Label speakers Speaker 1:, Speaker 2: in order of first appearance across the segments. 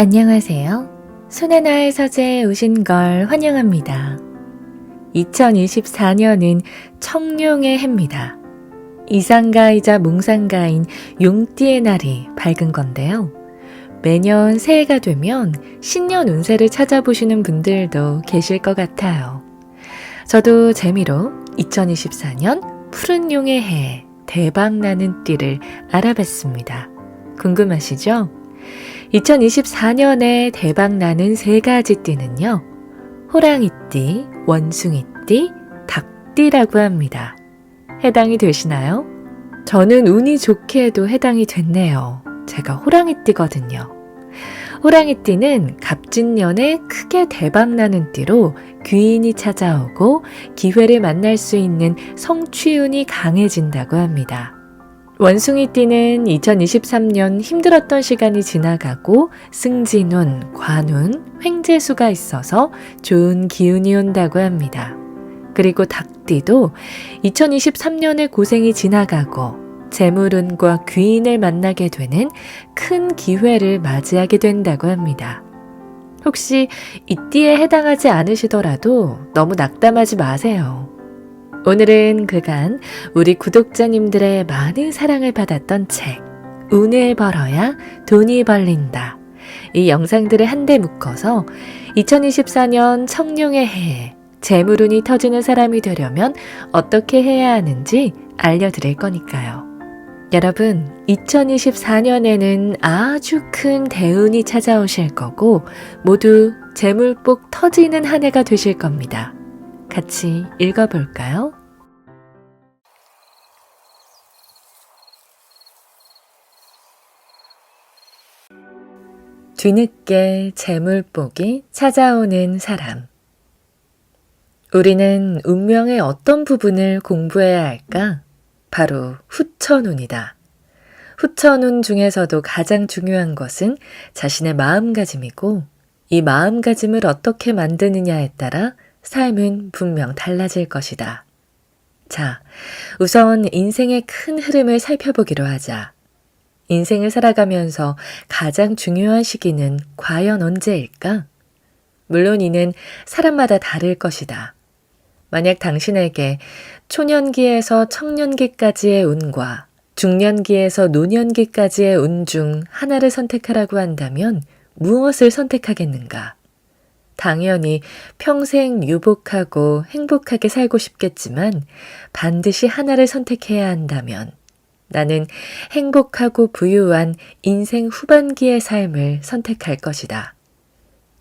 Speaker 1: 안녕하세요. 손하나의 서재에 오신 걸 환영합니다. 2024년은 청룡의 해입니다. 이상가이자 몽상가인 용띠의 날이 밝은 건데요. 매년 새해가 되면 신년 운세를 찾아보시는 분들도 계실 것 같아요. 저도 재미로 2024년 푸른 용의 해 대박나는 띠를 알아봤습니다. 궁금하시죠? 2024년에 대박나는 세 가지 띠는요. 호랑이띠, 원숭이띠, 닭띠라고 합니다. 해당이 되시나요? 저는 운이 좋게도 해당이 됐네요. 제가 호랑이띠거든요. 호랑이띠는 갑진년에 크게 대박나는 띠로 귀인이 찾아오고 기회를 만날 수 있는 성취운이 강해진다고 합니다. 원숭이띠는 2023년 힘들었던 시간이 지나가고 승진운, 관운, 횡재수가 있어서 좋은 기운이 온다고 합니다. 그리고 닭띠도 2023년의 고생이 지나가고 재물운과 귀인을 만나게 되는 큰 기회를 맞이하게 된다고 합니다. 혹시 이 띠에 해당하지 않으시더라도 너무 낙담하지 마세요. 오늘은 그간 우리 구독자님들의 많은 사랑을 받았던 책 운을 벌어야 돈이 벌린다. 이 영상들을 한데 묶어서 2024년 청룡의 해에 재물운이 터지는 사람이 되려면 어떻게 해야 하는지 알려드릴 거니까요. 여러분, 2024년에는 아주 큰 대운이 찾아오실 거고 모두 재물복 터지는 한 해가 되실 겁니다. 같이 읽어볼까요? 뒤늦게 재물복이 찾아오는 사람. 우리는 운명의 어떤 부분을 공부해야 할까? 바로 후천운이다. 후천운 중에서도 가장 중요한 것은 자신의 마음가짐이고 이 마음가짐을 어떻게 만드느냐에 따라 삶은 분명 달라질 것이다. 자, 우선 인생의 큰 흐름을 살펴보기로 하자. 인생을 살아가면서 가장 중요한 시기는 과연 언제일까? 물론 이는 사람마다 다를 것이다. 만약 당신에게 초년기에서 청년기까지의 운과 중년기에서 노년기까지의 운 중 하나를 선택하라고 한다면 무엇을 선택하겠는가? 당연히 평생 유복하고 행복하게 살고 싶겠지만 반드시 하나를 선택해야 한다면 나는 행복하고 부유한 인생 후반기의 삶을 선택할 것이다.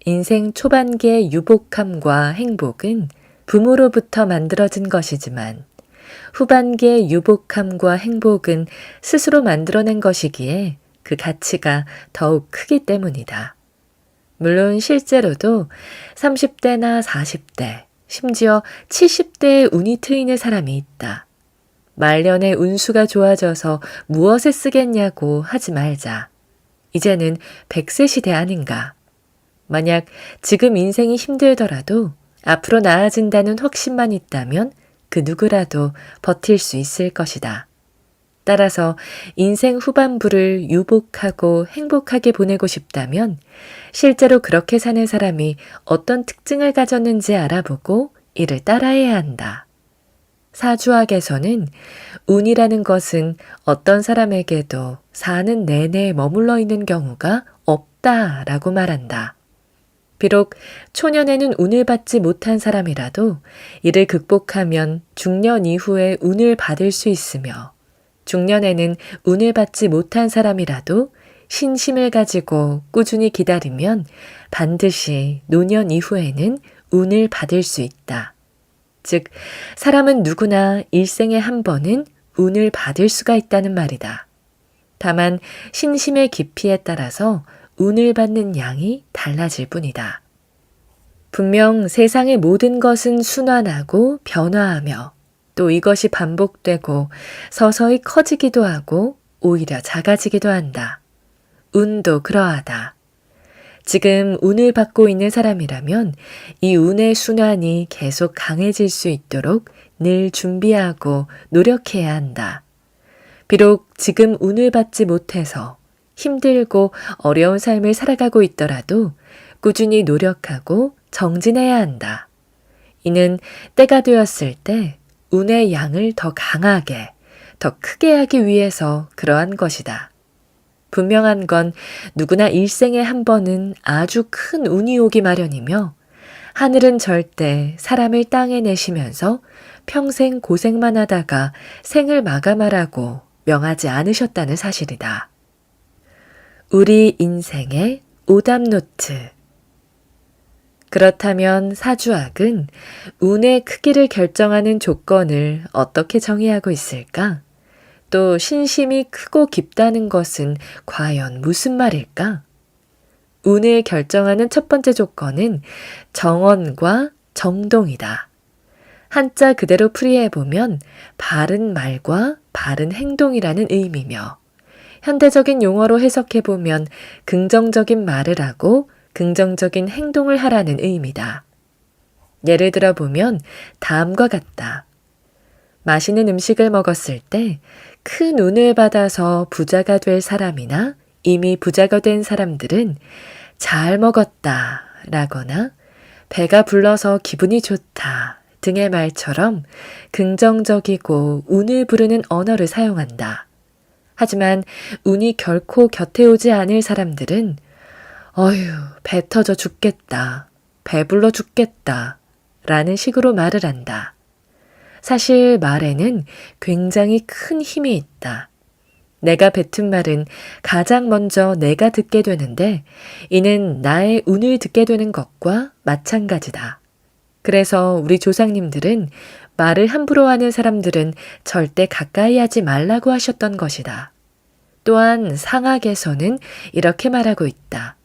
Speaker 1: 인생 초반기의 유복함과 행복은 부모로부터 만들어진 것이지만 후반기의 유복함과 행복은 스스로 만들어낸 것이기에 그 가치가 더욱 크기 때문이다. 물론 실제로도 30대나 40대, 심지어 70대의 운이 트이는 사람이 있다. 말년에 운수가 좋아져서 무엇에 쓰겠냐고 하지 말자. 이제는 100세 시대 아닌가. 만약 지금 인생이 힘들더라도 앞으로 나아진다는 확신만 있다면 그 누구라도 버틸 수 있을 것이다. 따라서 인생 후반부를 유복하고 행복하게 보내고 싶다면 실제로 그렇게 사는 사람이 어떤 특징을 가졌는지 알아보고 이를 따라해야 한다. 사주학에서는 운이라는 것은 어떤 사람에게도 사는 내내 머물러 있는 경우가 없다라고 말한다. 비록 초년에는 운을 받지 못한 사람이라도 이를 극복하면 중년 이후에 운을 받을 수 있으며 중년에는 운을 받지 못한 사람이라도 신심을 가지고 꾸준히 기다리면 반드시 노년 이후에는 운을 받을 수 있다. 즉, 사람은 누구나 일생에 한 번은 운을 받을 수가 있다는 말이다. 다만 신심의 깊이에 따라서 운을 받는 양이 달라질 뿐이다. 분명 세상의 모든 것은 순환하고 변화하며 또 이것이 반복되고 서서히 커지기도 하고 오히려 작아지기도 한다. 운도 그러하다. 지금 운을 받고 있는 사람이라면 이 운의 순환이 계속 강해질 수 있도록 늘 준비하고 노력해야 한다. 비록 지금 운을 받지 못해서 힘들고 어려운 삶을 살아가고 있더라도 꾸준히 노력하고 정진해야 한다. 이는 때가 되었을 때 운의 양을 더 강하게, 더 크게 하기 위해서 그러한 것이다. 분명한 건 누구나 일생에 한 번은 아주 큰 운이 오기 마련이며 하늘은 절대 사람을 땅에 내시면서 평생 고생만 하다가 생을 마감하라고 명하지 않으셨다는 사실이다. 우리 인생의 오답노트. 그렇다면 사주학은 운의 크기를 결정하는 조건을 어떻게 정의하고 있을까? 또 신심이 크고 깊다는 것은 과연 무슨 말일까? 운을 결정하는 첫 번째 조건은 정언과 정동이다. 한자 그대로 풀이해보면 바른 말과 바른 행동이라는 의미며 현대적인 용어로 해석해보면 긍정적인 말을 하고 긍정적인 행동을 하라는 의미다. 예를 들어보면 다음과 같다. 맛있는 음식을 먹었을 때 큰 운을 받아서 부자가 될 사람이나 이미 부자가 된 사람들은 잘 먹었다 라거나 배가 불러서 기분이 좋다 등의 말처럼 긍정적이고 운을 부르는 언어를 사용한다. 하지만 운이 결코 곁에 오지 않을 사람들은 어휴, 배 터져 죽겠다, 배불러 죽겠다 라는 식으로 말을 한다. 사실 말에는 굉장히 큰 힘이 있다. 내가 뱉은 말은 가장 먼저 내가 듣게 되는데 이는 나의 운을 듣게 되는 것과 마찬가지다. 그래서 우리 조상님들은 말을 함부로 하는 사람들은 절대 가까이 하지 말라고 하셨던 것이다. 또한 상학에서는 이렇게 말하고 있다.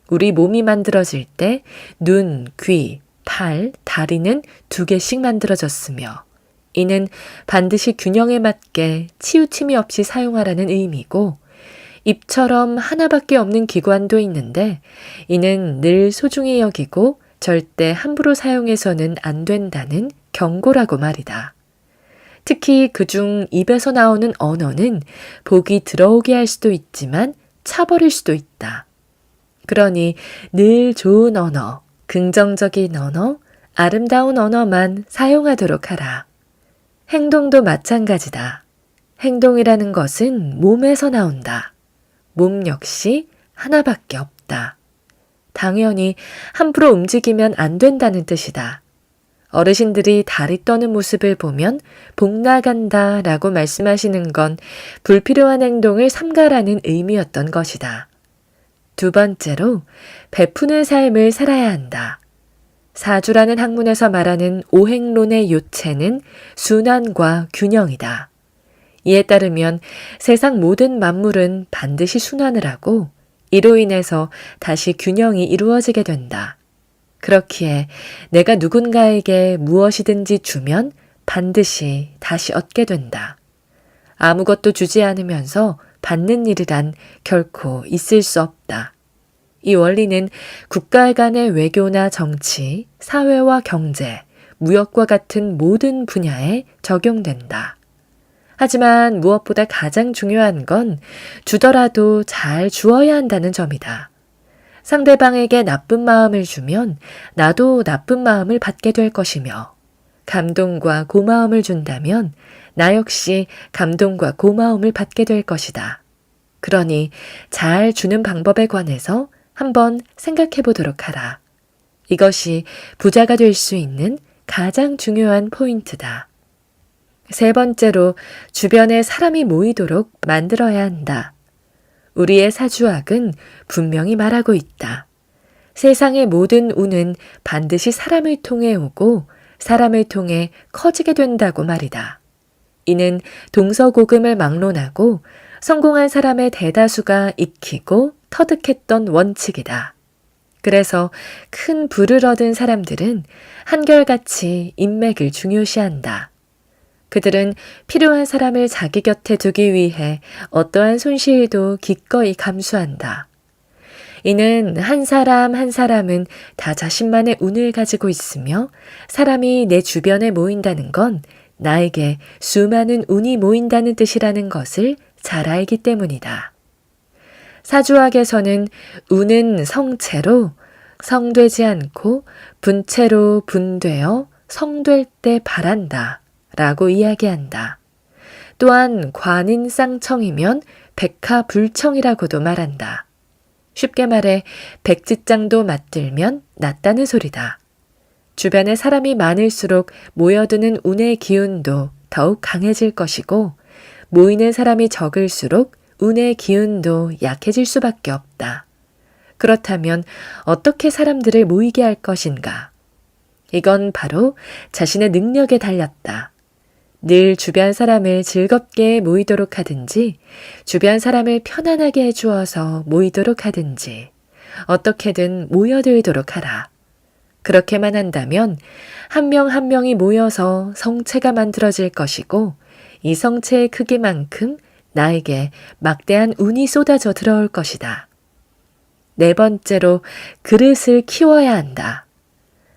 Speaker 1: 우리 몸이 만들어질 때 눈, 귀, 팔, 다리는 2개씩 만들어졌으며 이는 반드시 균형에 맞게 치우침이 없이 사용하라는 의미고 입처럼 하나밖에 없는 기관도 있는데 이는 늘 소중히 여기고 절대 함부로 사용해서는 안 된다는 경고라고 말이다. 특히 그중 입에서 나오는 언어는 복이 들어오게 할 수도 있지만 차버릴 수도 있다. 그러니 늘 좋은 언어, 긍정적인 언어, 아름다운 언어만 사용하도록 하라. 행동도 마찬가지다. 행동이라는 것은 몸에서 나온다. 몸 역시 하나밖에 없다. 당연히 함부로 움직이면 안 된다는 뜻이다. 어르신들이 다리 떠는 모습을 보면 복 나간다 라고 말씀하시는 건 불필요한 행동을 삼가라는 의미였던 것이다. 두 번째로 베푸는 삶을 살아야 한다. 사주라는 학문에서 말하는 오행론의 요체는 순환과 균형이다. 이에 따르면 세상 모든 만물은 반드시 순환을 하고 이로 인해서 다시 균형이 이루어지게 된다. 그렇기에 내가 누군가에게 무엇이든지 주면 반드시 다시 얻게 된다. 아무것도 주지 않으면서 받는 일이란 결코 있을 수 없다. 이 원리는 국가 간의 외교나 정치, 사회와 경제, 무역과 같은 모든 분야에 적용된다. 하지만 무엇보다 가장 중요한 건 주더라도 잘 주어야 한다는 점이다. 상대방에게 나쁜 마음을 주면 나도 나쁜 마음을 받게 될 것이며 감동과 고마움을 준다면 나 역시 감동과 고마움을 받게 될 것이다. 그러니 잘 주는 방법에 관해서 한번 생각해 보도록 하라. 이것이 부자가 될 수 있는 가장 중요한 포인트다. 세 번째로 주변에 사람이 모이도록 만들어야 한다. 우리의 사주학은 분명히 말하고 있다. 세상의 모든 운은 반드시 사람을 통해 오고 사람을 통해 커지게 된다고 말이다. 이는 동서고금을 막론하고 성공한 사람의 대다수가 익히고 터득했던 원칙이다. 그래서 큰 부를 얻은 사람들은 한결같이 인맥을 중요시한다. 그들은 필요한 사람을 자기 곁에 두기 위해 어떠한 손실도 기꺼이 감수한다. 이는 한 사람 한 사람은 다 자신만의 운을 가지고 있으며 사람이 내 주변에 모인다는 건 나에게 수많은 운이 모인다는 뜻이라는 것을 잘 알기 때문이다. 사주학에서는 운은 성체로 성되지 않고 분체로 분되어 성될 때 바란다 라고 이야기한다. 또한 관인쌍청이면 백하불청이라고도 말한다. 쉽게 말해 백지장도 맞들면 낫다는 소리다. 주변에 사람이 많을수록 모여드는 운의 기운도 더욱 강해질 것이고 모이는 사람이 적을수록 운의 기운도 약해질 수밖에 없다. 그렇다면 어떻게 사람들을 모이게 할 것인가? 이건 바로 자신의 능력에 달렸다. 늘 주변 사람을 즐겁게 모이도록 하든지 주변 사람을 편안하게 해주어서 모이도록 하든지 어떻게든 모여들도록 하라. 그렇게만 한다면 한 명 한 명이 모여서 성체가 만들어질 것이고 이 성체의 크기만큼 나에게 막대한 운이 쏟아져 들어올 것이다. 네 번째로 그릇을 키워야 한다.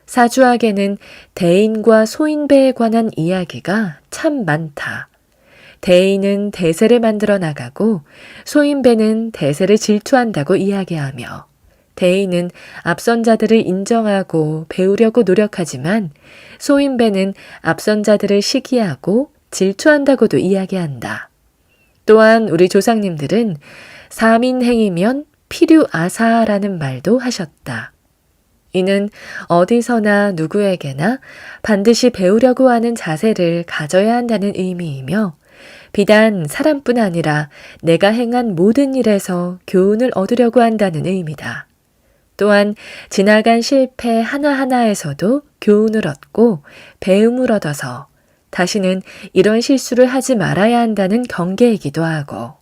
Speaker 1: 사주학에는 대인과 소인배에 관한 이야기가 참 많다. 대인은 대세를 만들어 나가고 소인배는 대세를 질투한다고 이야기하며 대인은 앞선 자들을 인정하고 배우려고 노력하지만 소인배는 앞선 자들을 시기하고 질투한다고도 이야기한다. 또한 우리 조상님들은 사민행이면 필요아사라는 말도 하셨다. 이는 어디서나 누구에게나 반드시 배우려고 하는 자세를 가져야 한다는 의미이며 비단 사람뿐 아니라 내가 행한 모든 일에서 교훈을 얻으려고 한다는 의미다. 또한 지나간 실패 하나하나에서도 교훈을 얻고 배움을 얻어서 다시는 이런 실수를 하지 말아야 한다는 경계이기도 하고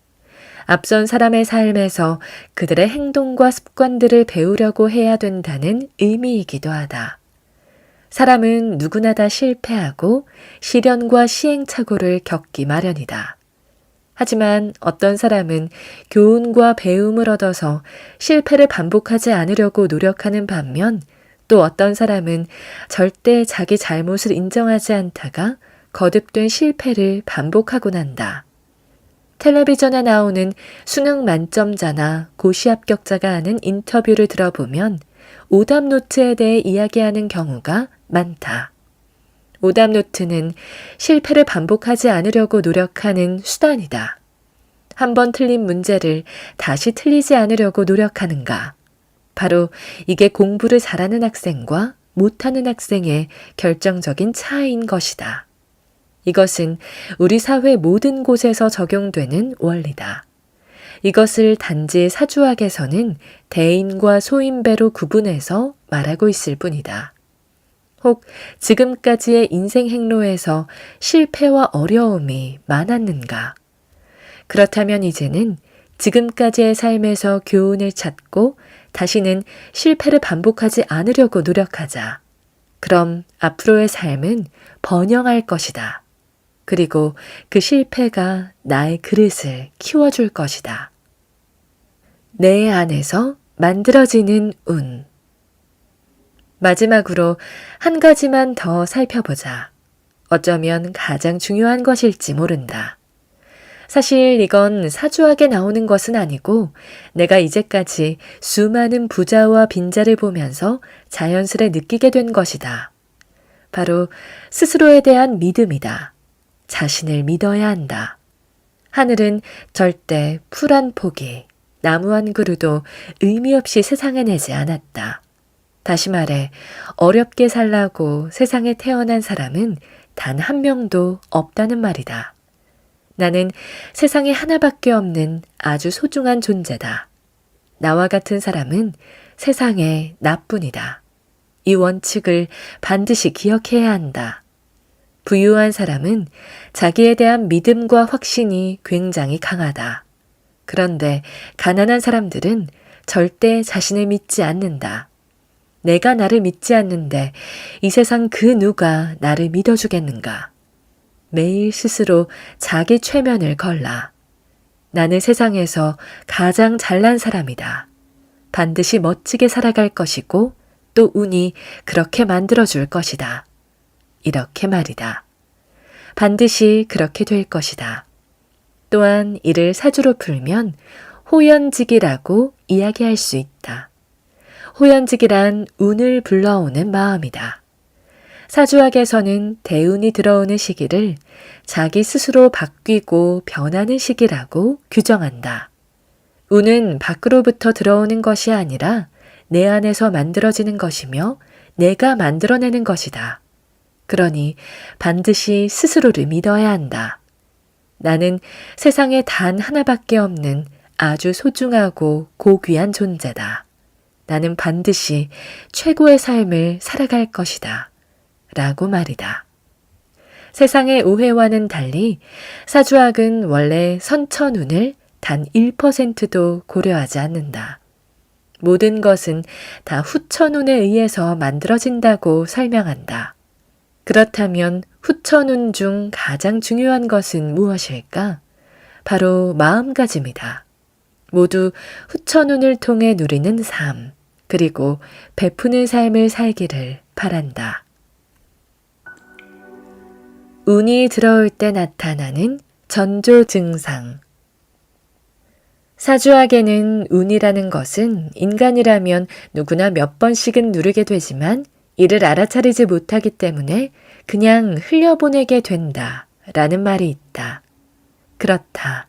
Speaker 1: 앞선 사람의 삶에서 그들의 행동과 습관들을 배우려고 해야 된다는 의미이기도 하다. 사람은 누구나 다 실패하고 시련과 시행착오를 겪기 마련이다. 하지만 어떤 사람은 교훈과 배움을 얻어서 실패를 반복하지 않으려고 노력하는 반면 또 어떤 사람은 절대 자기 잘못을 인정하지 않다가 거듭된 실패를 반복하곤 한다. 텔레비전에 나오는 수능 만점자나 고시 합격자가 하는 인터뷰를 들어보면 오답노트에 대해 이야기하는 경우가 많다. 오답노트는 실패를 반복하지 않으려고 노력하는 수단이다. 한번 틀린 문제를 다시 틀리지 않으려고 노력하는가? 바로 이게 공부를 잘하는 학생과 못하는 학생의 결정적인 차이인 것이다. 이것은 우리 사회 모든 곳에서 적용되는 원리다. 이것을 단지 사주학에서는 대인과 소인배로 구분해서 말하고 있을 뿐이다. 혹 지금까지의 인생 행로에서 실패와 어려움이 많았는가? 그렇다면 이제는 지금까지의 삶에서 교훈을 찾고 다시는 실패를 반복하지 않으려고 노력하자. 그럼 앞으로의 삶은 번영할 것이다. 그리고 그 실패가 나의 그릇을 키워줄 것이다. 내 안에서 만들어지는 운. 마지막으로 한 가지만 더 살펴보자. 어쩌면 가장 중요한 것일지 모른다. 사실 이건 사주학에 나오는 것은 아니고 내가 이제까지 수많은 부자와 빈자를 보면서 자연스레 느끼게 된 것이다. 바로 스스로에 대한 믿음이다. 자신을 믿어야 한다. 하늘은 절대 풀 한 포기, 나무 한 그루도 의미 없이 세상에 내지 않았다. 다시 말해 어렵게 살라고 세상에 태어난 사람은 단 한 명도 없다는 말이다. 나는 세상에 하나밖에 없는 아주 소중한 존재다. 나와 같은 사람은 세상에 나뿐이다. 이 원칙을 반드시 기억해야 한다. 부유한 사람은 자기에 대한 믿음과 확신이 굉장히 강하다. 그런데 가난한 사람들은 절대 자신을 믿지 않는다. 내가 나를 믿지 않는데 이 세상 그 누가 나를 믿어주겠는가? 매일 스스로 자기 최면을 걸라. 나는 세상에서 가장 잘난 사람이다. 반드시 멋지게 살아갈 것이고 또 운이 그렇게 만들어줄 것이다. 이렇게 말이다. 반드시 그렇게 될 것이다. 또한 이를 사주로 풀면 호연직이라고 이야기할 수 있다. 호연직이란 운을 불러오는 마음이다. 사주학에서는 대운이 들어오는 시기를 자기 스스로 바뀌고 변하는 시기라고 규정한다. 운은 밖으로부터 들어오는 것이 아니라 내 안에서 만들어지는 것이며 내가 만들어내는 것이다. 그러니 반드시 스스로를 믿어야 한다. 나는 세상에 단 하나밖에 없는 아주 소중하고 고귀한 존재다. 나는 반드시 최고의 삶을 살아갈 것이다. 라고 말이다. 세상의 오해와는 달리 사주학은 원래 선천운을 단 1%도 고려하지 않는다. 모든 것은 다 후천운에 의해서 만들어진다고 설명한다. 그렇다면 후천운 중 가장 중요한 것은 무엇일까? 바로 마음가짐이다. 모두 후천운을 통해 누리는 삶, 그리고 베푸는 삶을 살기를 바란다. 운이 들어올 때 나타나는 전조 증상. 사주학에는 운이라는 것은 인간이라면 누구나 몇 번씩은 누르게 되지만 이를 알아차리지 못하기 때문에 그냥 흘려보내게 된다 라는 말이 있다. 그렇다.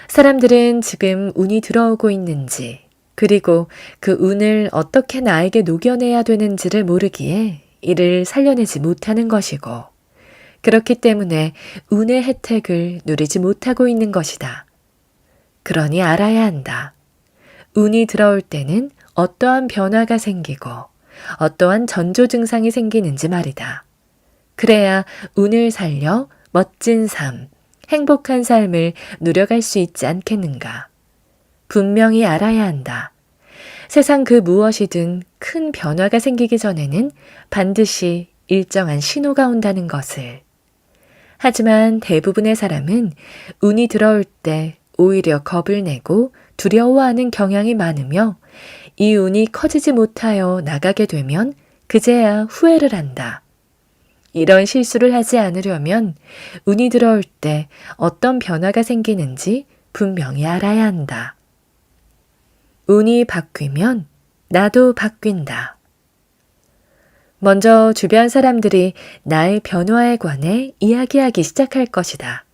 Speaker 1: 사람들은 지금 운이 들어오고 있는지, 그리고 그 운을 어떻게 나에게 녹여내야 되는지를 모르기에 이를 살려내지 못하는 것이고, 그렇기 때문에 운의 혜택을 누리지 못하고 있는 것이다. 그러니 알아야 한다. 운이 들어올 때는 어떠한 변화가 생기고 어떠한 전조 증상이 생기는지 말이다. 그래야 운을 살려 멋진 삶, 행복한 삶을 누려갈 수 있지 않겠는가. 분명히 알아야 한다. 세상 그 무엇이든 큰 변화가 생기기 전에는 반드시 일정한 신호가 온다는 것을. 하지만 대부분의 사람은 운이 들어올 때 오히려 겁을 내고 두려워하는 경향이 많으며 이 운이 커지지 못하여 나가게 되면 그제야 후회를 한다. 이런 실수를 하지 않으려면 운이 들어올 때 어떤 변화가 생기는지 분명히 알아야 한다. 운이 바뀌면 나도 바뀐다. 먼저 주변 사람들이 나의 변화에 관해 이야기하기 시작할 것이다.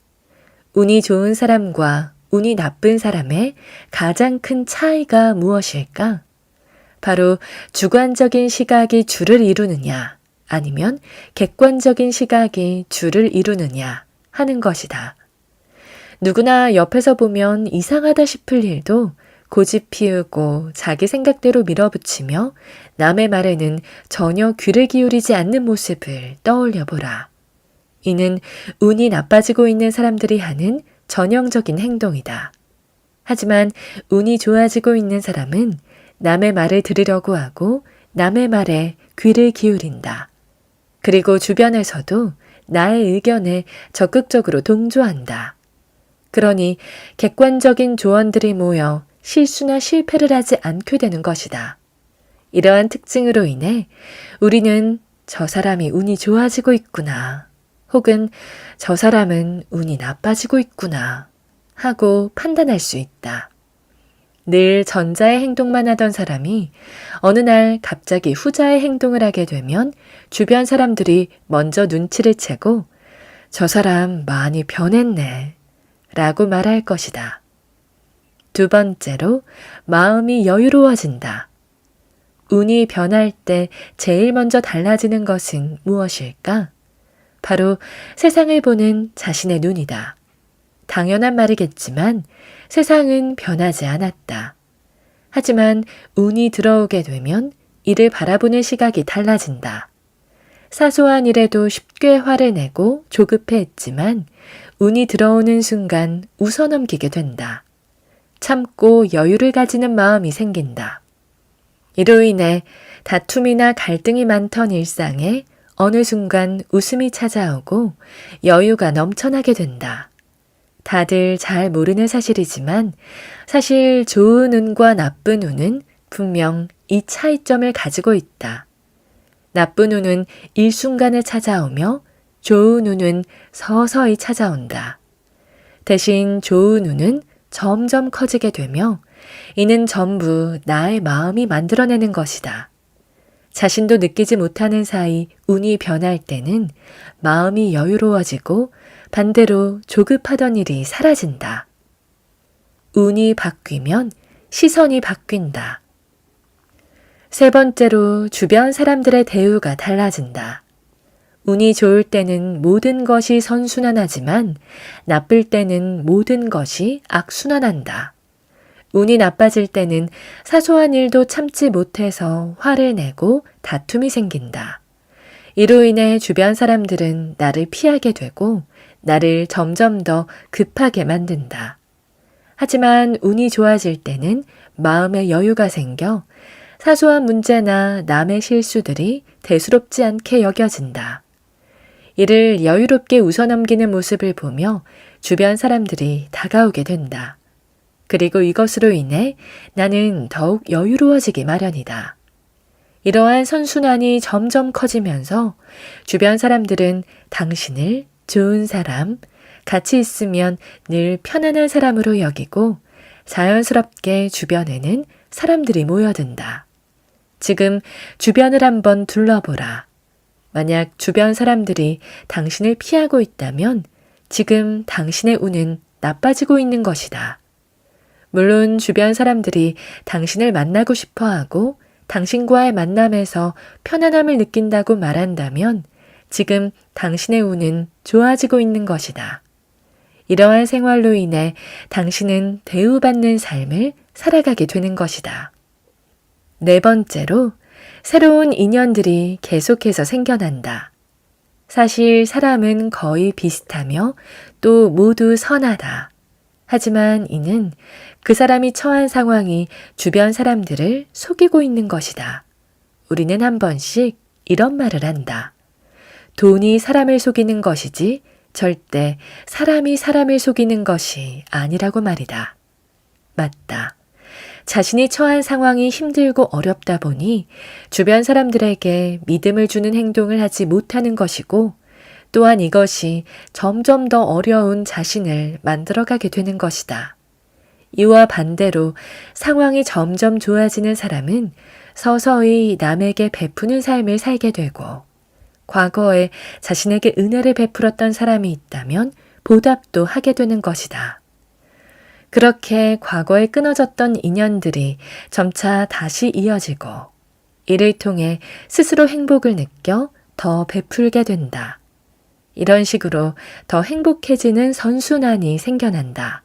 Speaker 1: 운이 좋은 사람과 운이 나쁜 사람의 가장 큰 차이가 무엇일까? 바로 주관적인 시각이 주를 이루느냐, 아니면 객관적인 시각이 주를 이루느냐 하는 것이다. 누구나 옆에서 보면 이상하다 싶을 일도 고집 피우고 자기 생각대로 밀어붙이며 남의 말에는 전혀 귀를 기울이지 않는 모습을 떠올려 보라. 이는 운이 나빠지고 있는 사람들이 하는 전형적인 행동이다. 하지만 운이 좋아지고 있는 사람은 남의 말을 들으려고 하고 남의 말에 귀를 기울인다. 그리고 주변에서도 나의 의견에 적극적으로 동조한다. 그러니 객관적인 조언들이 모여 실수나 실패를 하지 않게 되는 것이다. 이러한 특징으로 인해 우리는 저 사람이 운이 좋아지고 있구나, 혹은 저 사람은 운이 나빠지고 있구나 하고 판단할 수 있다. 늘 전자의 행동만 하던 사람이 어느 날 갑자기 후자의 행동을 하게 되면 주변 사람들이 먼저 눈치를 채고 저 사람 많이 변했네 라고 말할 것이다. 두 번째로 마음이 여유로워진다. 운이 변할 때 제일 먼저 달라지는 것은 무엇일까? 바로 세상을 보는 자신의 눈이다. 당연한 말이겠지만 세상은 변하지 않았다. 하지만 운이 들어오게 되면 이를 바라보는 시각이 달라진다. 사소한 일에도 쉽게 화를 내고 조급해했지만 운이 들어오는 순간 웃어넘기게 된다. 참고 여유를 가지는 마음이 생긴다. 이로 인해 다툼이나 갈등이 많던 일상에 어느 순간 웃음이 찾아오고 여유가 넘쳐나게 된다. 다들 잘 모르는 사실이지만 사실 좋은 운과 나쁜 운은 분명 이 차이점을 가지고 있다. 나쁜 운은 일순간에 찾아오며 좋은 운은 서서히 찾아온다. 대신 좋은 운은 점점 커지게 되며 이는 전부 나의 마음이 만들어내는 것이다. 자신도 느끼지 못하는 사이 운이 변할 때는 마음이 여유로워지고 반대로 조급하던 일이 사라진다. 운이 바뀌면 시선이 바뀐다. 세 번째로 주변 사람들의 대우가 달라진다. 운이 좋을 때는 모든 것이 선순환하지만 나쁠 때는 모든 것이 악순환한다. 운이 나빠질 때는 사소한 일도 참지 못해서 화를 내고 다툼이 생긴다. 이로 인해 주변 사람들은 나를 피하게 되고 나를 점점 더 급하게 만든다. 하지만 운이 좋아질 때는 마음에 여유가 생겨 사소한 문제나 남의 실수들이 대수롭지 않게 여겨진다. 이를 여유롭게 웃어넘기는 모습을 보며 주변 사람들이 다가오게 된다. 그리고 이것으로 인해 나는 더욱 여유로워지기 마련이다. 이러한 선순환이 점점 커지면서 주변 사람들은 당신을 좋은 사람, 같이 있으면 늘 편안한 사람으로 여기고 자연스럽게 주변에는 사람들이 모여든다. 지금 주변을 한번 둘러보라. 만약 주변 사람들이 당신을 피하고 있다면 지금 당신의 운은 나빠지고 있는 것이다. 물론 주변 사람들이 당신을 만나고 싶어 하고 당신과의 만남에서 편안함을 느낀다고 말한다면 지금 당신의 운은 좋아지고 있는 것이다. 이러한 생활로 인해 당신은 대우받는 삶을 살아가게 되는 것이다. 네 번째로 새로운 인연들이 계속해서 생겨난다. 사실 사람은 거의 비슷하며 또 모두 선하다. 하지만 이는 그 사람이 처한 상황이 주변 사람들을 속이고 있는 것이다. 우리는 한 번씩 이런 말을 한다. 돈이 사람을 속이는 것이지 절대 사람이 사람을 속이는 것이 아니라고 말이다. 맞다. 자신이 처한 상황이 힘들고 어렵다 보니 주변 사람들에게 믿음을 주는 행동을 하지 못하는 것이고 또한 이것이 점점 더 어려운 자신을 만들어가게 되는 것이다. 이와 반대로 상황이 점점 좋아지는 사람은 서서히 남에게 베푸는 삶을 살게 되고 과거에 자신에게 은혜를 베풀었던 사람이 있다면 보답도 하게 되는 것이다. 그렇게 과거에 끊어졌던 인연들이 점차 다시 이어지고 이를 통해 스스로 행복을 느껴 더 베풀게 된다. 이런 식으로 더 행복해지는 선순환이 생겨난다.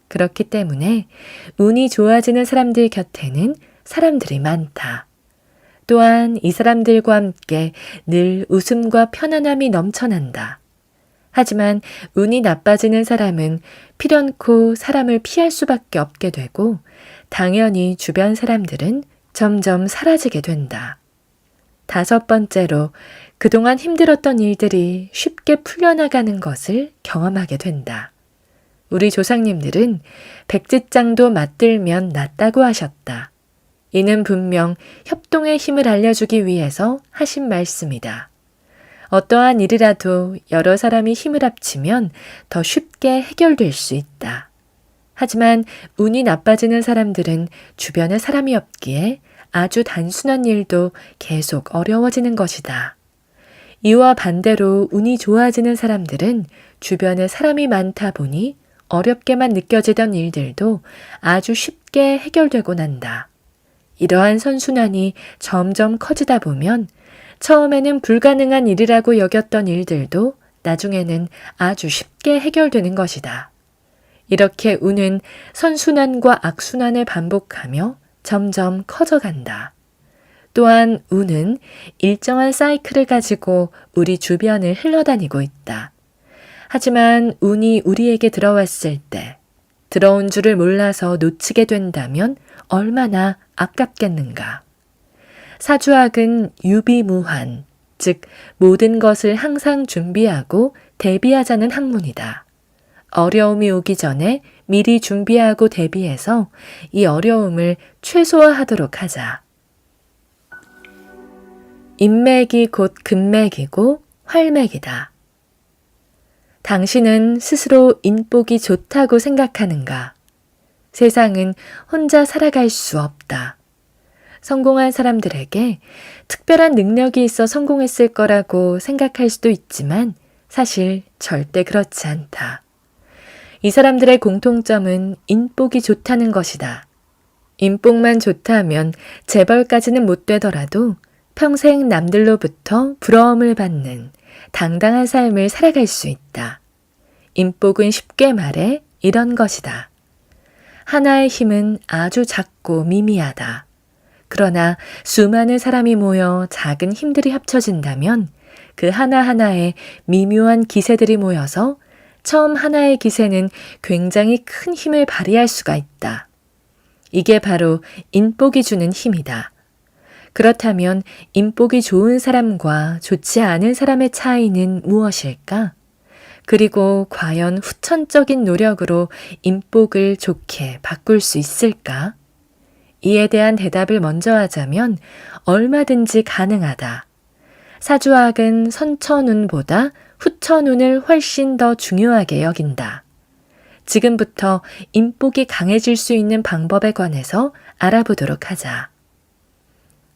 Speaker 1: 그렇기 때문에 운이 좋아지는 사람들 곁에는 사람들이 많다. 또한 이 사람들과 함께 늘 웃음과 편안함이 넘쳐난다. 하지만 운이 나빠지는 사람은 필연코 사람을 피할 수밖에 없게 되고 당연히 주변 사람들은 점점 사라지게 된다. 다섯 번째로 그동안 힘들었던 일들이 쉽게 풀려나가는 것을 경험하게 된다. 우리 조상님들은 백지장도 맞들면 낫다고 하셨다. 이는 분명 협동의 힘을 알려주기 위해서 하신 말씀이다. 어떠한 일이라도 여러 사람이 힘을 합치면 더 쉽게 해결될 수 있다. 하지만 운이 나빠지는 사람들은 주변에 사람이 없기에 아주 단순한 일도 계속 어려워지는 것이다. 이와 반대로 운이 좋아지는 사람들은 주변에 사람이 많다 보니 어렵게만 느껴지던 일들도 아주 쉽게 해결되고 난다. 이러한 선순환이 점점 커지다 보면 처음에는 불가능한 일이라고 여겼던 일들도 나중에는 아주 쉽게 해결되는 것이다. 이렇게 운은 선순환과 악순환을 반복하며 점점 커져간다. 또한 운은 일정한 사이클을 가지고 우리 주변을 흘러다니고 있다. 하지만 운이 우리에게 들어왔을 때 들어온 줄을 몰라서 놓치게 된다면 얼마나 아깝겠는가. 사주학은 유비무환, 즉 모든 것을 항상 준비하고 대비하자는 학문이다. 어려움이 오기 전에 미리 준비하고 대비해서 이 어려움을 최소화하도록 하자. 인맥이 곧 금맥이고 활맥이다. 당신은 스스로 인복이 좋다고 생각하는가? 세상은 혼자 살아갈 수 없다. 성공한 사람들에게 특별한 능력이 있어 성공했을 거라고 생각할 수도 있지만 사실 절대 그렇지 않다. 이 사람들의 공통점은 인복이 좋다는 것이다. 인복만 좋다면 재벌까지는 못 되더라도 평생 남들로부터 부러움을 받는 당당한 삶을 살아갈 수 있다. 인복은 쉽게 말해 이런 것이다. 하나의 힘은 아주 작고 미미하다. 그러나 수많은 사람이 모여 작은 힘들이 합쳐진다면 그 하나하나에 미묘한 기세들이 모여서 처음 하나의 기세는 굉장히 큰 힘을 발휘할 수가 있다. 이게 바로 인복이 주는 힘이다. 그렇다면 인복이 좋은 사람과 좋지 않은 사람의 차이는 무엇일까? 그리고 과연 후천적인 노력으로 인복을 좋게 바꿀 수 있을까? 이에 대한 대답을 먼저 하자면 얼마든지 가능하다. 사주학은 선천운보다 후천운을 훨씬 더 중요하게 여긴다. 지금부터 인복이 강해질 수 있는 방법에 관해서 알아보도록 하자.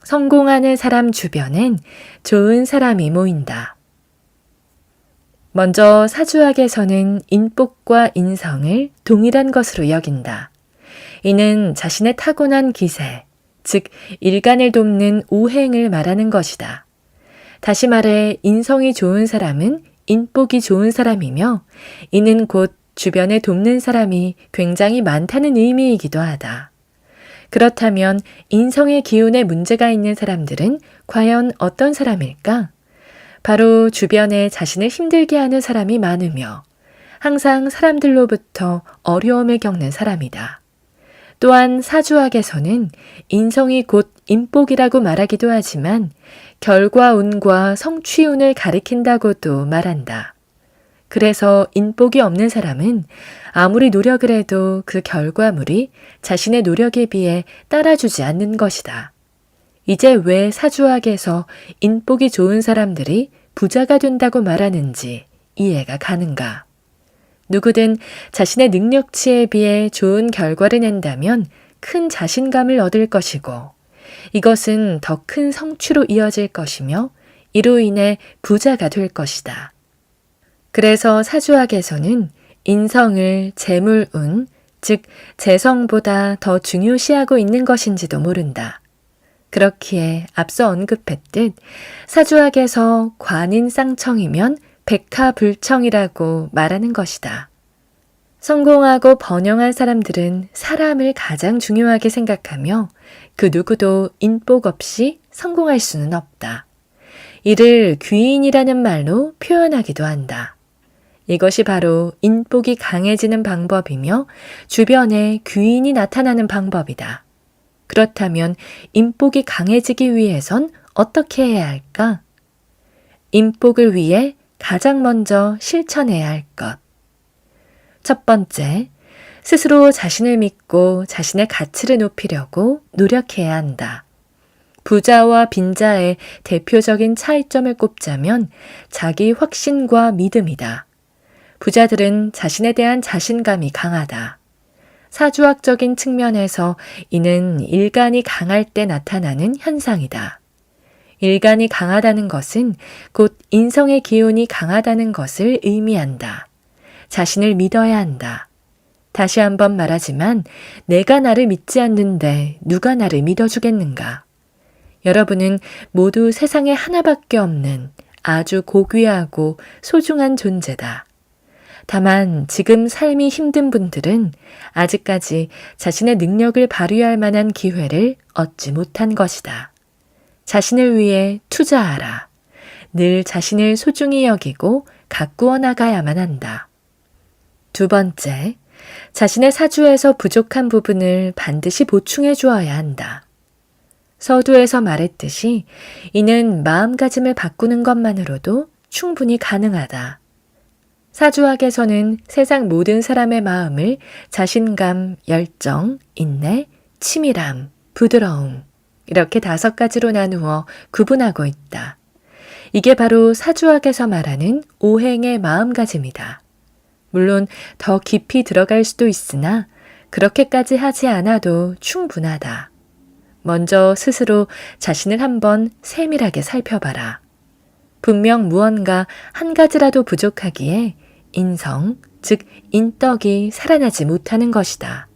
Speaker 1: 성공하는 사람 주변엔 좋은 사람이 모인다. 먼저 사주학에서는 인복과 인성을 동일한 것으로 여긴다. 이는 자신의 타고난 기세, 즉 일간을 돕는 오행을 말하는 것이다. 다시 말해 인성이 좋은 사람은 인복이 좋은 사람이며 이는 곧 주변에 돕는 사람이 굉장히 많다는 의미이기도 하다. 그렇다면 인성의 기운에 문제가 있는 사람들은 과연 어떤 사람일까? 바로 주변에 자신을 힘들게 하는 사람이 많으며 항상 사람들로부터 어려움을 겪는 사람이다. 또한 사주학에서는 인성이 곧 인복이라고 말하기도 하지만 결과운과 성취운을 가리킨다고도 말한다. 그래서 인복이 없는 사람은 아무리 노력을 해도 그 결과물이 자신의 노력에 비해 따라주지 않는 것이다. 이제 왜 사주학에서 인복이 좋은 사람들이 부자가 된다고 말하는지 이해가 가는가? 누구든 자신의 능력치에 비해 좋은 결과를 낸다면 큰 자신감을 얻을 것이고 이것은 더 큰 성취로 이어질 것이며 이로 인해 부자가 될 것이다. 그래서 사주학에서는 인성을 재물운, 즉 재성보다 더 중요시하고 있는 것인지도 모른다. 그렇기에 앞서 언급했듯 사주학에서 관인쌍청이면 백하불청이라고 말하는 것이다. 성공하고 번영한 사람들은 사람을 가장 중요하게 생각하며 그 누구도 인복 없이 성공할 수는 없다. 이를 귀인이라는 말로 표현하기도 한다. 이것이 바로 인복이 강해지는 방법이며 주변에 귀인이 나타나는 방법이다. 그렇다면 인복이 강해지기 위해선 어떻게 해야 할까? 인복을 위해 가장 먼저 실천해야 할 것. 첫 번째, 스스로 자신을 믿고 자신의 가치를 높이려고 노력해야 한다. 부자와 빈자의 대표적인 차이점을 꼽자면 자기 확신과 믿음이다. 부자들은 자신에 대한 자신감이 강하다. 사주학적인 측면에서 이는 일간이 강할 때 나타나는 현상이다. 일간이 강하다는 것은 곧 인성의 기운이 강하다는 것을 의미한다. 자신을 믿어야 한다. 다시 한번 말하지만 내가 나를 믿지 않는데 누가 나를 믿어주겠는가? 여러분은 모두 세상에 하나밖에 없는 아주 고귀하고 소중한 존재다. 다만 지금 삶이 힘든 분들은 아직까지 자신의 능력을 발휘할 만한 기회를 얻지 못한 것이다. 자신을 위해 투자하라. 늘 자신을 소중히 여기고 가꾸어 나가야만 한다. 두 번째, 자신의 사주에서 부족한 부분을 반드시 보충해 주어야 한다. 서두에서 말했듯이 이는 마음가짐을 바꾸는 것만으로도 충분히 가능하다. 사주학에서는 세상 모든 사람의 마음을 자신감, 열정, 인내, 치밀함, 부드러움 이렇게 5가지로 나누어 구분하고 있다. 이게 바로 사주학에서 말하는 오행의 마음가짐이다. 물론 더 깊이 들어갈 수도 있으나 그렇게까지 하지 않아도 충분하다. 먼저 스스로 자신을 한번 세밀하게 살펴봐라. 분명 무언가 한 가지라도 부족하기에 인성, 즉 인덕이 살아나지 못하는 것이다.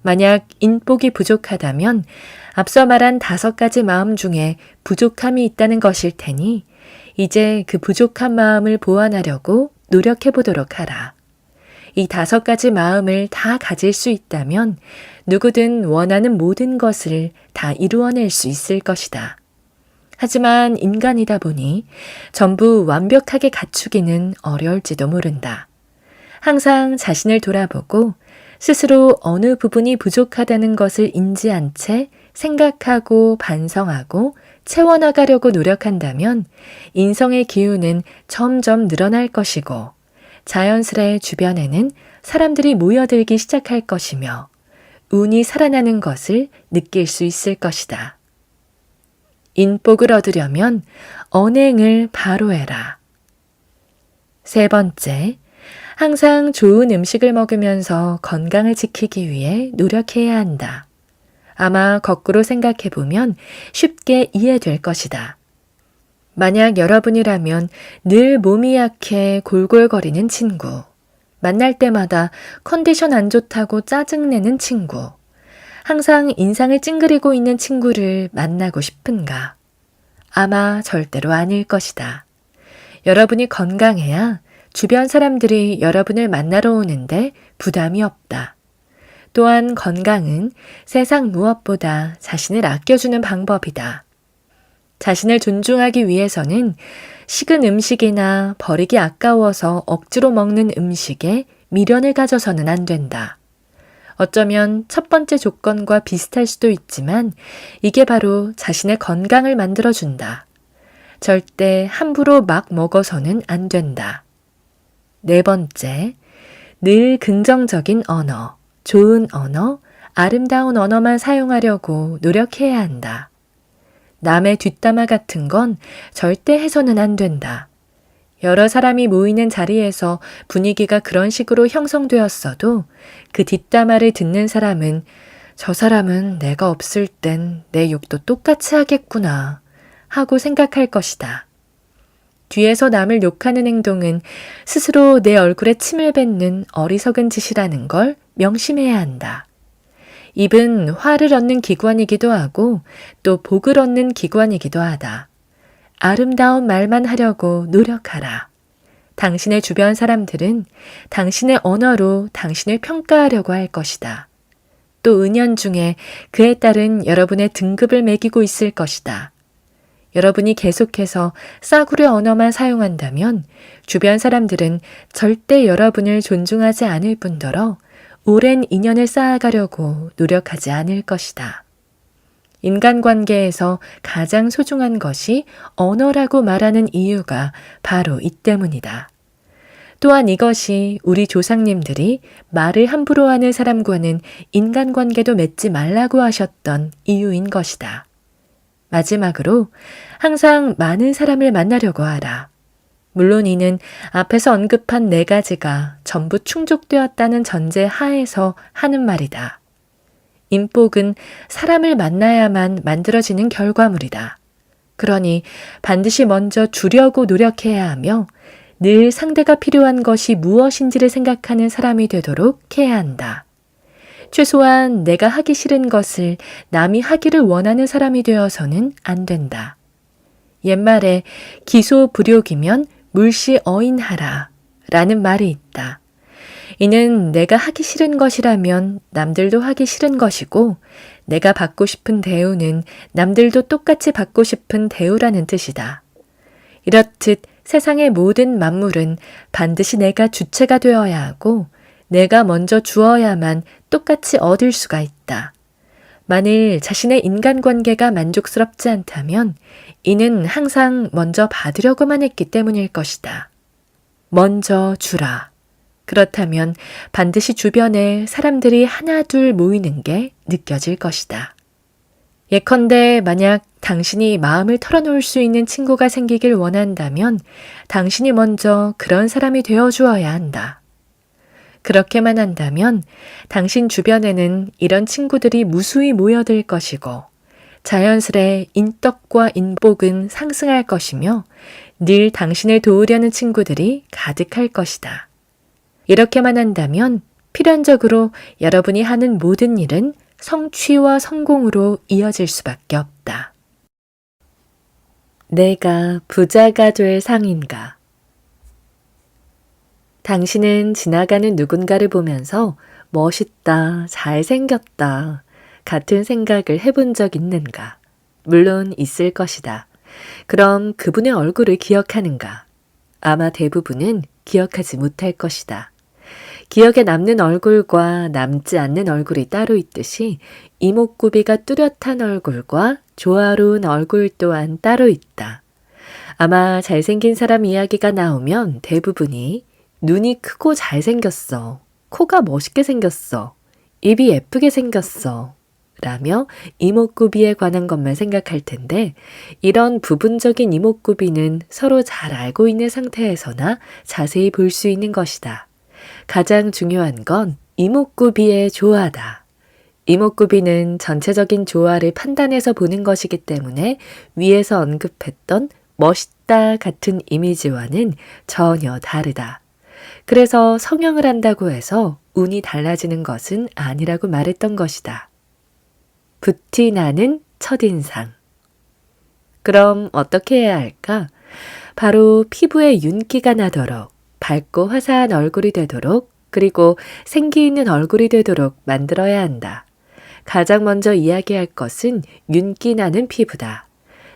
Speaker 1: 만약 인복이 부족하다면 앞서 말한 5가지 마음 중에 부족함이 있다는 것일 테니 이제 그 부족한 마음을 보완하려고 노력해 보도록 하라. 이 5가지 마음을 다 가질 수 있다면 누구든 원하는 모든 것을 다 이루어낼 수 있을 것이다. 하지만 인간이다 보니 전부 완벽하게 갖추기는 어려울지도 모른다. 항상 자신을 돌아보고 스스로 어느 부분이 부족하다는 것을 인지한 채 생각하고 반성하고 채워나가려고 노력한다면 인성의 기운은 점점 늘어날 것이고 자연스레 주변에는 사람들이 모여들기 시작할 것이며 운이 살아나는 것을 느낄 수 있을 것이다. 인복을 얻으려면 언행을 바로 해라. 3번째, 항상 좋은 음식을 먹으면서 건강을 지키기 위해 노력해야 한다. 아마 거꾸로 생각해보면 쉽게 이해될 것이다. 만약 여러분이라면 늘 몸이 약해 골골거리는 친구, 만날 때마다 컨디션 안 좋다고 짜증내는 친구, 항상 인상을 찡그리고 있는 친구를 만나고 싶은가? 아마 절대로 아닐 것이다. 여러분이 건강해야 주변 사람들이 여러분을 만나러 오는데 부담이 없다. 또한 건강은 세상 무엇보다 자신을 아껴주는 방법이다. 자신을 존중하기 위해서는 식은 음식이나 버리기 아까워서 억지로 먹는 음식에 미련을 가져서는 안 된다. 어쩌면 첫 번째 조건과 비슷할 수도 있지만 이게 바로 자신의 건강을 만들어준다. 절대 함부로 막 먹어서는 안 된다. 4번째, 늘 긍정적인 언어, 좋은 언어, 아름다운 언어만 사용하려고 노력해야 한다. 남의 뒷담화 같은 건 절대 해서는 안 된다. 여러 사람이 모이는 자리에서 분위기가 그런 식으로 형성되었어도 그 뒷담화를 듣는 사람은 저 사람은 내가 없을 땐 내 욕도 똑같이 하겠구나 하고 생각할 것이다. 뒤에서 남을 욕하는 행동은 스스로 내 얼굴에 침을 뱉는 어리석은 짓이라는 걸 명심해야 한다. 입은 화를 얻는 기관이기도 하고 또 복을 얻는 기관이기도 하다. 아름다운 말만 하려고 노력하라. 당신의 주변 사람들은 당신의 언어로 당신을 평가하려고 할 것이다. 또 은연중에 그에 따른 여러분의 등급을 매기고 있을 것이다. 여러분이 계속해서 싸구려 언어만 사용한다면 주변 사람들은 절대 여러분을 존중하지 않을 뿐더러 오랜 인연을 쌓아가려고 노력하지 않을 것이다. 인간관계에서 가장 소중한 것이 언어라고 말하는 이유가 바로 이 때문이다. 또한 이것이 우리 조상님들이 말을 함부로 하는 사람과는 인간관계도 맺지 말라고 하셨던 이유인 것이다. 마지막으로 항상 많은 사람을 만나려고 하라. 물론 이는 앞에서 언급한 4가지가 전부 충족되었다는 전제 하에서 하는 말이다. 인복은 사람을 만나야만 만들어지는 결과물이다. 그러니 반드시 먼저 주려고 노력해야 하며 늘 상대가 필요한 것이 무엇인지를 생각하는 사람이 되도록 해야 한다. 최소한 내가 하기 싫은 것을 남이 하기를 원하는 사람이 되어서는 안 된다. 옛말에 기소불욕이면 물시 어인하라 라는 말이 있다. 이는 내가 하기 싫은 것이라면 남들도 하기 싫은 것이고 내가 받고 싶은 대우는 남들도 똑같이 받고 싶은 대우라는 뜻이다. 이렇듯 세상의 모든 만물은 반드시 내가 주체가 되어야 하고 내가 먼저 주어야만 똑같이 얻을 수가 있다. 만일 자신의 인간관계가 만족스럽지 않다면 이는 항상 먼저 받으려고만 했기 때문일 것이다. 먼저 주라. 그렇다면 반드시 주변에 사람들이 하나둘 모이는 게 느껴질 것이다. 예컨대 만약 당신이 마음을 털어놓을 수 있는 친구가 생기길 원한다면 당신이 먼저 그런 사람이 되어 주어야 한다. 그렇게만 한다면 당신 주변에는 이런 친구들이 무수히 모여들 것이고 자연스레 인덕과 인복은 상승할 것이며 늘 당신을 도우려는 친구들이 가득할 것이다. 이렇게만 한다면 필연적으로 여러분이 하는 모든 일은 성취와 성공으로 이어질 수밖에 없다. 내가 부자가 될 상인가? 당신은 지나가는 누군가를 보면서 멋있다, 잘생겼다 같은 생각을 해본 적 있는가? 물론 있을 것이다. 그럼 그분의 얼굴을 기억하는가? 아마 대부분은 기억하지 못할 것이다. 기억에 남는 얼굴과 남지 않는 얼굴이 따로 있듯이 이목구비가 뚜렷한 얼굴과 조화로운 얼굴 또한 따로 있다. 아마 잘생긴 사람 이야기가 나오면 대부분이 눈이 크고 잘생겼어, 코가 멋있게 생겼어, 입이 예쁘게 생겼어 라며 이목구비에 관한 것만 생각할 텐데 이런 부분적인 이목구비는 서로 잘 알고 있는 상태에서나 자세히 볼 수 있는 것이다. 가장 중요한 건 이목구비의 조화다. 이목구비는 전체적인 조화를 판단해서 보는 것이기 때문에 위에서 언급했던 멋있다 같은 이미지와는 전혀 다르다. 그래서 성형을 한다고 해서 운이 달라지는 것은 아니라고 말했던 것이다. 붓이 나는 첫인상. 그럼 어떻게 해야 할까? 바로 피부에 윤기가 나도록, 밝고 화사한 얼굴이 되도록, 그리고 생기 있는 얼굴이 되도록 만들어야 한다. 가장 먼저 이야기할 것은 윤기 나는 피부다.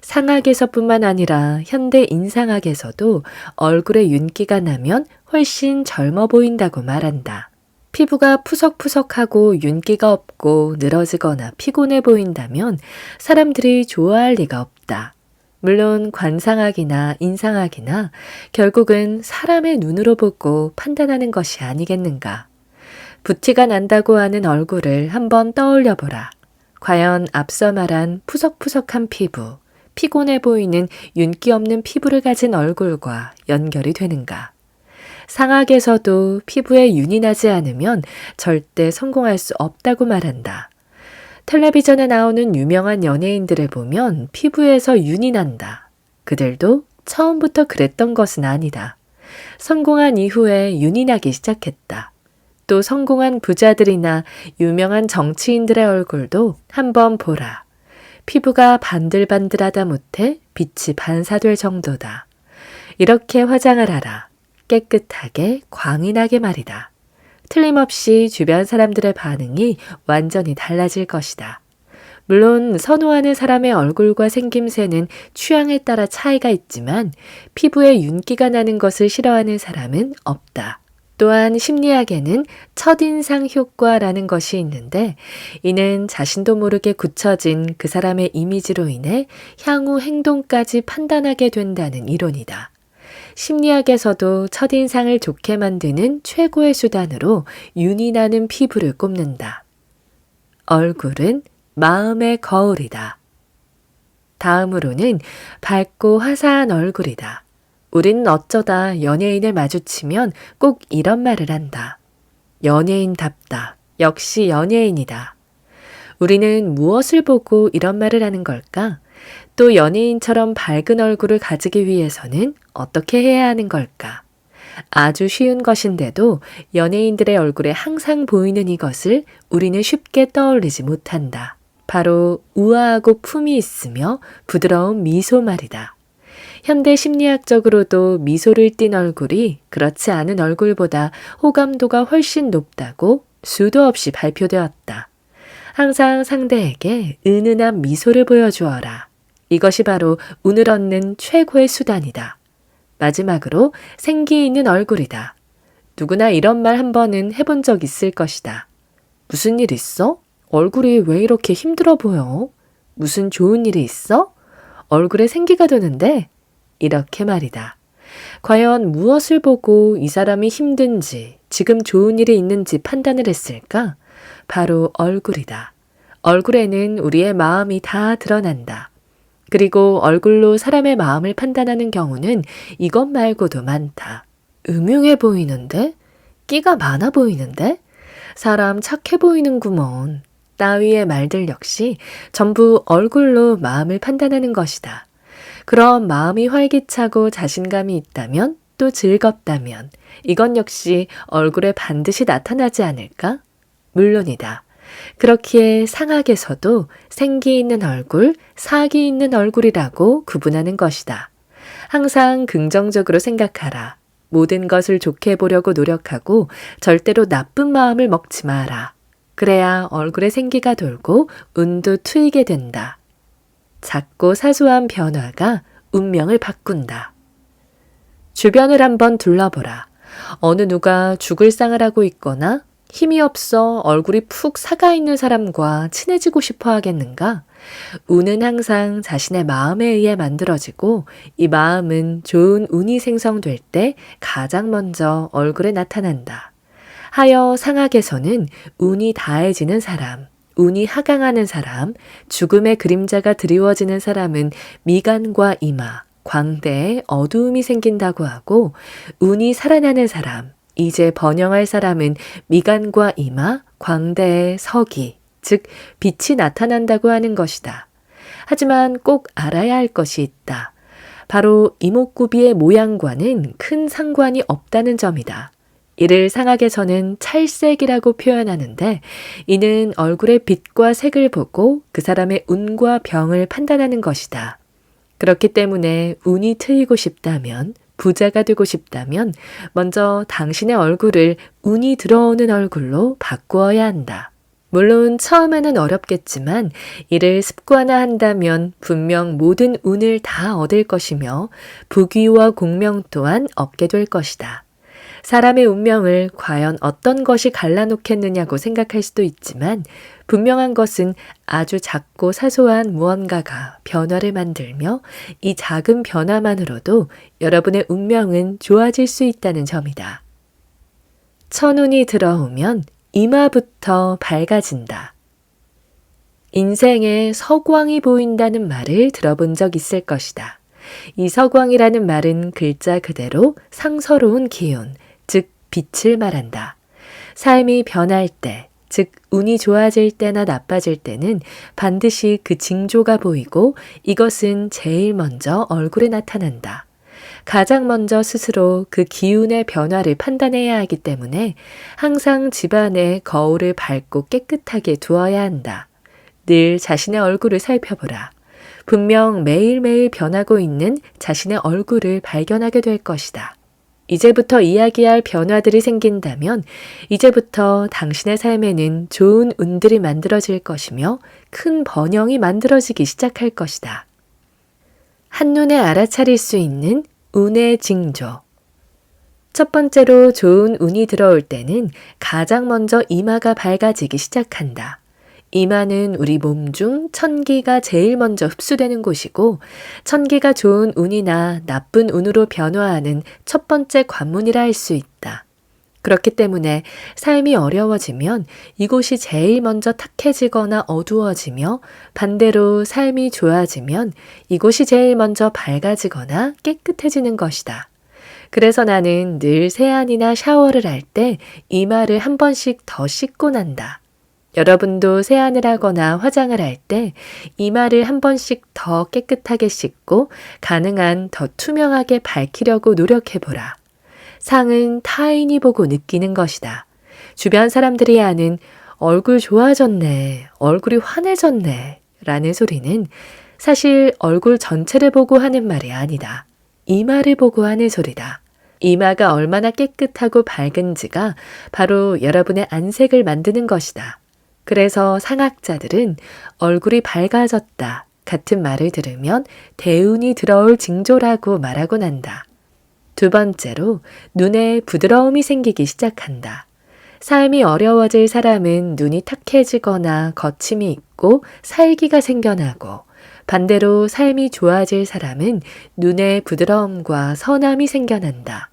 Speaker 1: 상학에서뿐만 아니라 현대 인상학에서도 얼굴에 윤기가 나면 훨씬 젊어 보인다고 말한다. 피부가 푸석푸석하고 윤기가 없고 늘어지거나 피곤해 보인다면 사람들이 좋아할 리가 없다. 물론 관상학이나 인상학이나 결국은 사람의 눈으로 보고 판단하는 것이 아니겠는가. 붓티가 난다고 하는 얼굴을 한번 떠올려 보라. 과연 앞서 말한 푸석푸석한 피부, 피곤해 보이는 윤기 없는 피부를 가진 얼굴과 연결이 되는가? 상학에서도 피부에 윤이 나지 않으면 절대 성공할 수 없다고 말한다. 텔레비전에 나오는 유명한 연예인들을 보면 피부에서 윤이 난다. 그들도 처음부터 그랬던 것은 아니다. 성공한 이후에 윤이 나기 시작했다. 또 성공한 부자들이나 유명한 정치인들의 얼굴도 한번 보라. 피부가 반들반들하다 못해 빛이 반사될 정도다. 이렇게 화장을 하라. 깨끗하게 광이 나게 말이다. 틀림없이 주변 사람들의 반응이 완전히 달라질 것이다. 물론 선호하는 사람의 얼굴과 생김새는 취향에 따라 차이가 있지만 피부에 윤기가 나는 것을 싫어하는 사람은 없다. 또한 심리학에는 첫인상 효과라는 것이 있는데 이는 자신도 모르게 굳혀진 그 사람의 이미지로 인해 향후 행동까지 판단하게 된다는 이론이다. 심리학에서도 첫인상을 좋게 만드는 최고의 수단으로 윤이 나는 피부를 꼽는다. 얼굴은 마음의 거울이다. 다음으로는 밝고 화사한 얼굴이다. 우리는 어쩌다 연예인을 마주치면 꼭 이런 말을 한다. 연예인답다. 역시 연예인이다. 우리는 무엇을 보고 이런 말을 하는 걸까? 또 연예인처럼 밝은 얼굴을 가지기 위해서는 어떻게 해야 하는 걸까? 아주 쉬운 것인데도 연예인들의 얼굴에 항상 보이는 이것을 우리는 쉽게 떠올리지 못한다. 바로 우아하고 품이 있으며 부드러운 미소 말이다. 현대 심리학적으로도 미소를 띤 얼굴이 그렇지 않은 얼굴보다 호감도가 훨씬 높다고 수도 없이 발표되었다. 항상 상대에게 은은한 미소를 보여주어라. 이것이 바로 운을 얻는 최고의 수단이다. 마지막으로 생기 있는 얼굴이다. 누구나 이런 말 한 번은 해본 적 있을 것이다. 무슨 일 있어? 얼굴이 왜 이렇게 힘들어 보여? 무슨 좋은 일이 있어? 얼굴에 생기가 도는데? 이렇게 말이다. 과연 무엇을 보고 이 사람이 힘든지, 지금 좋은 일이 있는지 판단을 했을까? 바로 얼굴이다. 얼굴에는 우리의 마음이 다 드러난다. 그리고 얼굴로 사람의 마음을 판단하는 경우는 이것 말고도 많다. 음흉해 보이는데? 끼가 많아 보이는데? 사람 착해 보이는구먼. 따위의 말들 역시 전부 얼굴로 마음을 판단하는 것이다. 그럼 마음이 활기차고 자신감이 있다면 또 즐겁다면 이건 역시 얼굴에 반드시 나타나지 않을까? 물론이다. 그렇기에 상학에서도 생기 있는 얼굴, 사기 있는 얼굴이라고 구분하는 것이다. 항상 긍정적으로 생각하라. 모든 것을 좋게 보려고 노력하고 절대로 나쁜 마음을 먹지 마라. 그래야 얼굴에 생기가 돌고 운도 트이게 된다. 작고 사소한 변화가 운명을 바꾼다. 주변을 한번 둘러보라. 어느 누가 죽을 상을 하고 있거나 힘이 없어 얼굴이 푹 사가 있는 사람과 친해지고 싶어 하겠는가? 운은 항상 자신의 마음에 의해 만들어지고 이 마음은 좋은 운이 생성될 때 가장 먼저 얼굴에 나타난다. 하여 상학에서는 운이 다해지는 사람, 운이 하강하는 사람, 죽음의 그림자가 드리워지는 사람은 미간과 이마, 광대에 어두움이 생긴다고 하고 운이 살아나는 사람, 이제 번영할 사람은 미간과 이마, 광대에 서기, 즉 빛이 나타난다고 하는 것이다. 하지만 꼭 알아야 할 것이 있다. 바로 이목구비의 모양과는 큰 상관이 없다는 점이다. 이를 상학에서는 찰색이라고 표현하는데 이는 얼굴의 빛과 색을 보고 그 사람의 운과 병을 판단하는 것이다. 그렇기 때문에 운이 트이고 싶다면 부자가 되고 싶다면 먼저 당신의 얼굴을 운이 들어오는 얼굴로 바꾸어야 한다. 물론 처음에는 어렵겠지만 이를 습관화한다면 분명 모든 운을 다 얻을 것이며 부귀와 공명 또한 얻게 될 것이다. 사람의 운명을 과연 어떤 것이 갈라놓겠느냐고 생각할 수도 있지만 분명한 것은 아주 작고 사소한 무언가가 변화를 만들며 이 작은 변화만으로도 여러분의 운명은 좋아질 수 있다는 점이다. 천운이 들어오면 이마부터 밝아진다. 인생에 서광이 보인다는 말을 들어본 적 있을 것이다. 이 서광이라는 말은 글자 그대로 상서로운 기운, 즉 빛을 말한다. 삶이 변할 때, 즉 운이 좋아질 때나 나빠질 때는 반드시 그 징조가 보이고 이것은 제일 먼저 얼굴에 나타난다. 가장 먼저 스스로 그 기운의 변화를 판단해야 하기 때문에 항상 집안에 거울을 밝고 깨끗하게 두어야 한다. 늘 자신의 얼굴을 살펴보라. 분명 매일매일 변하고 있는 자신의 얼굴을 발견하게 될 것이다. 이제부터 이야기할 변화들이 생긴다면 이제부터 당신의 삶에는 좋은 운들이 만들어질 것이며 큰 번영이 만들어지기 시작할 것이다. 한눈에 알아차릴 수 있는 운의 징조. 첫 번째로 좋은 운이 들어올 때는 가장 먼저 이마가 밝아지기 시작한다. 이마는 우리 몸 중 천기가 제일 먼저 흡수되는 곳이고 천기가 좋은 운이나 나쁜 운으로 변화하는 첫 번째 관문이라 할 수 있다. 그렇기 때문에 삶이 어려워지면 이곳이 제일 먼저 탁해지거나 어두워지며 반대로 삶이 좋아지면 이곳이 제일 먼저 밝아지거나 깨끗해지는 것이다. 그래서 나는 늘 세안이나 샤워를 할 때 이마를 한 번씩 더 씻고 난다. 여러분도 세안을 하거나 화장을 할 때 이마를 한 번씩 더 깨끗하게 씻고 가능한 더 투명하게 밝히려고 노력해보라. 상은 타인이 보고 느끼는 것이다. 주변 사람들이 하는 얼굴 좋아졌네, 얼굴이 환해졌네 라는 소리는 사실 얼굴 전체를 보고 하는 말이 아니다. 이마를 보고 하는 소리다. 이마가 얼마나 깨끗하고 밝은지가 바로 여러분의 안색을 만드는 것이다. 그래서 상학자들은 얼굴이 밝아졌다 같은 말을 들으면 대운이 들어올 징조라고 말하곤 한다. 두 번째로 눈에 부드러움이 생기기 시작한다. 삶이 어려워질 사람은 눈이 탁해지거나 거침이 있고 살기가 생겨나고 반대로 삶이 좋아질 사람은 눈에 부드러움과 선함이 생겨난다.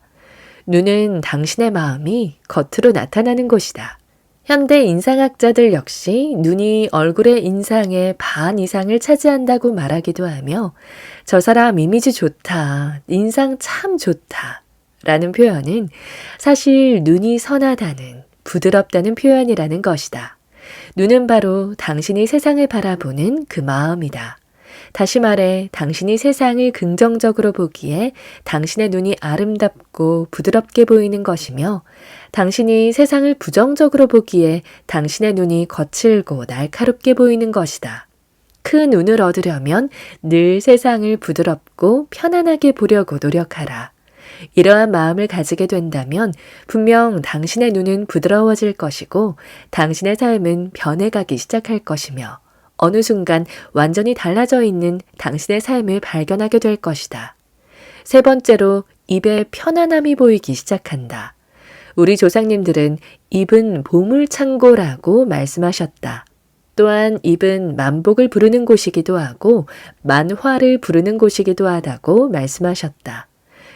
Speaker 1: 눈은 당신의 마음이 겉으로 나타나는 곳이다. 현대 인상학자들 역시 눈이 얼굴의 인상의 반 이상을 차지한다고 말하기도 하며 저 사람 이미지 좋다, 인상 참 좋다 라는 표현은 사실 눈이 선하다는, 부드럽다는 표현이라는 것이다. 눈은 바로 당신이 세상을 바라보는 그 마음이다. 다시 말해 당신이 세상을 긍정적으로 보기에 당신의 눈이 아름답고 부드럽게 보이는 것이며 당신이 세상을 부정적으로 보기에 당신의 눈이 거칠고 날카롭게 보이는 것이다. 큰 눈을 얻으려면 늘 세상을 부드럽고 편안하게 보려고 노력하라. 이러한 마음을 가지게 된다면 분명 당신의 눈은 부드러워질 것이고 당신의 삶은 변해가기 시작할 것이며 어느 순간 완전히 달라져 있는 당신의 삶을 발견하게 될 것이다. 세 번째로 입에 편안함이 보이기 시작한다. 우리 조상님들은 입은 보물창고라고 말씀하셨다. 또한 입은 만복을 부르는 곳이기도 하고 만화를 부르는 곳이기도 하다고 말씀하셨다.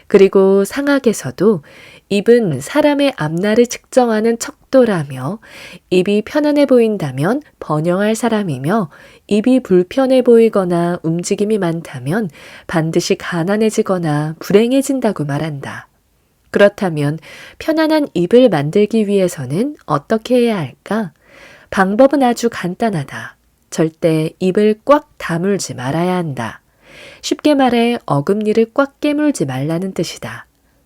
Speaker 1: 그리고 상학에서도 입은 사람의 앞날을 측정하는 척도라며 입이 편안해 보인다면 번영할 사람이며 입이 불편해 보이거나 움직임이 많다면 반드시 가난해지거나 불행해진다고 말한다. 그렇다면 편안한 입을 만들기 위해서는 어떻게 해야 할까? 방법은 아주 간단하다. 절대 입을 꽉 다물지 말아야 한다. 쉽게 말해 어금니를 꽉 깨물지 말라는 뜻이다.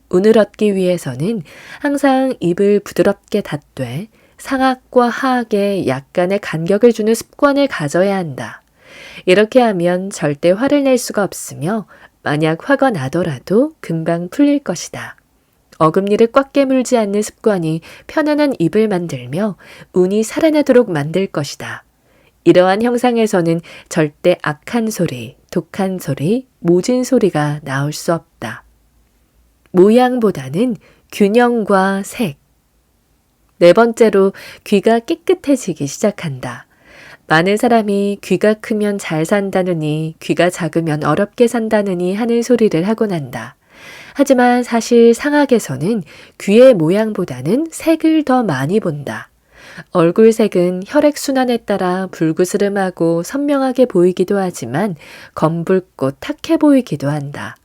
Speaker 1: 운을 얻기 위해서는 항상 입을 부드럽게 닫되 상악과 하악에 약간의 간격을 주는 습관을 가져야 한다. 이렇게 하면 절대 화를 낼 수가 없으며 만약 화가 나더라도 금방 풀릴 것이다. 어금니를 꽉 깨물지 않는 습관이 편안한 입을 만들며 운이 살아나도록 만들 것이다. 이러한 형상에서는 절대 악한 소리, 독한 소리, 모진 소리가 나올 수 없다. 모양보다는 균형과 색. 네 번째로 귀가 깨끗해지기 시작한다. 많은 사람이 귀가 크면 잘 산다느니 귀가 작으면 어렵게 산다느니 하는 소리를 하곤 한다. 하지만 사실 상학에서는 귀의 모양보다는 색을 더 많이 본다. 얼굴색은 혈액순환에 따라 불그스름하고 선명하게 보이기도 하지만 검붉고 탁해 보이기도 한다.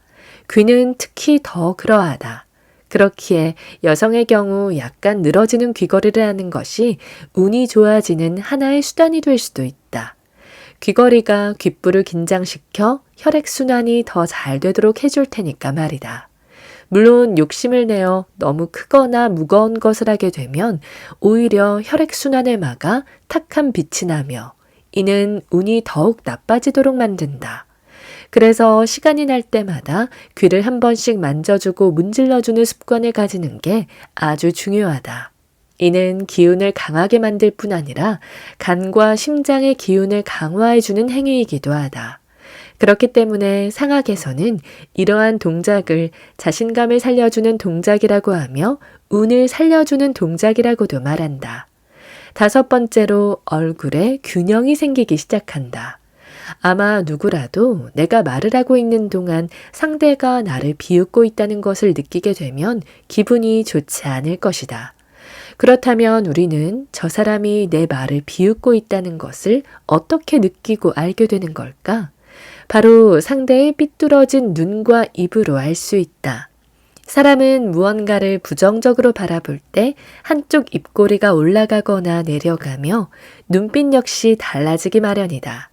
Speaker 1: 귀는 특히 더 그러하다. 그렇기에 여성의 경우 약간 늘어지는 귀걸이를 하는 것이 운이 좋아지는 하나의 수단이 될 수도 있다. 귀걸이가 귓불을 긴장시켜 혈액순환이 더 잘 되도록 해줄 테니까 말이다. 물론 욕심을 내어 너무 크거나 무거운 것을 하게 되면 오히려 혈액순환을 막아 탁한 빛이 나며 이는 운이 더욱 나빠지도록 만든다. 그래서 시간이 날 때마다 귀를 한 번씩 만져주고 문질러주는 습관을 가지는 게 아주 중요하다. 이는 기운을 강하게 만들 뿐 아니라 간과 심장의 기운을 강화해주는 행위이기도 하다. 그렇기 때문에 상학에서는 이러한 동작을 자신감을 살려주는 동작이라고 하며 운을 살려주는 동작이라고도 말한다. 다섯 번째로 얼굴에 균형이 생기기 시작한다. 아마 누구라도 내가 말을 하고 있는 동안 상대가 나를 비웃고 있다는 것을 느끼게 되면 기분이 좋지 않을 것이다. 그렇다면 우리는 저 사람이 내 말을 비웃고 있다는 것을 어떻게 느끼고 알게 되는 걸까? 바로 상대의 삐뚤어진 눈과 입으로 알 수 있다. 사람은 무언가를 부정적으로 바라볼 때 한쪽 입꼬리가 올라가거나 내려가며 눈빛 역시 달라지기 마련이다.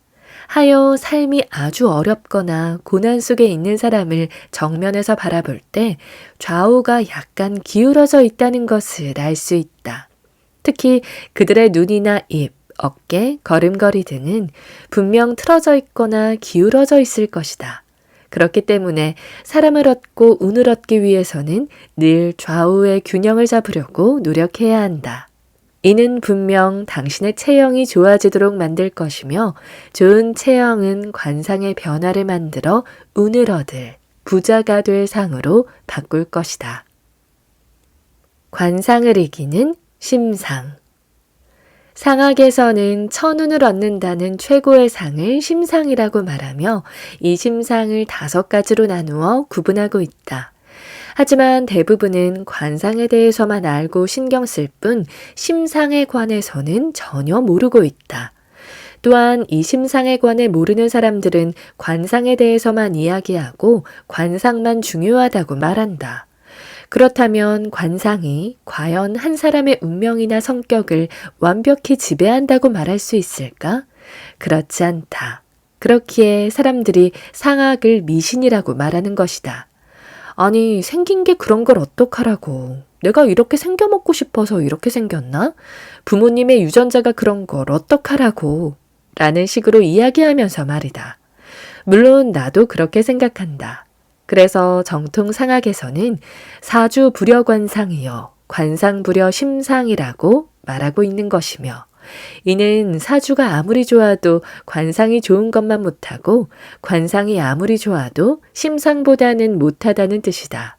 Speaker 1: 하여 삶이 아주 어렵거나 고난 속에 있는 사람을 정면에서 바라볼 때 좌우가 약간 기울어져 있다는 것을 알 수 있다. 특히 그들의 눈이나 입, 어깨, 걸음걸이 등은 분명 틀어져 있거나 기울어져 있을 것이다. 그렇기 때문에 사람을 얻고 운을 얻기 위해서는 늘 좌우의 균형을 잡으려고 노력해야 한다. 이는 분명 당신의 체형이 좋아지도록 만들 것이며 좋은 체형은 관상의 변화를 만들어 운을 얻을 부자가 될 상으로 바꿀 것이다. 관상을 이기는 심상. 상학에서는 천운을 얻는다는 최고의 상을 심상이라고 말하며 이 심상을 5가지로 나누어 구분하고 있다. 하지만 대부분은 관상에 대해서만 알고 신경 쓸 뿐 심상에 관해서는 전혀 모르고 있다. 또한 이 심상에 관해 모르는 사람들은 관상에 대해서만 이야기하고 관상만 중요하다고 말한다. 그렇다면 관상이 과연 한 사람의 운명이나 성격을 완벽히 지배한다고 말할 수 있을까? 그렇지 않다. 그렇기에 사람들이 상악을 미신이라고 말하는 것이다. 아니, 생긴 게 그런 걸 어떡하라고. 내가 이렇게 생겨먹고 싶어서 이렇게 생겼나? 부모님의 유전자가 그런 걸 어떡하라고. 라는 식으로 이야기하면서 말이다. 물론 나도 그렇게 생각한다. 그래서 정통 상학에서는 사주불여관상이여 관상불여 심상이라고 말하고 있는 것이며, 이는 사주가 아무리 좋아도 관상이 좋은 것만 못하고 관상이 아무리 좋아도 심상보다는 못하다는 뜻이다.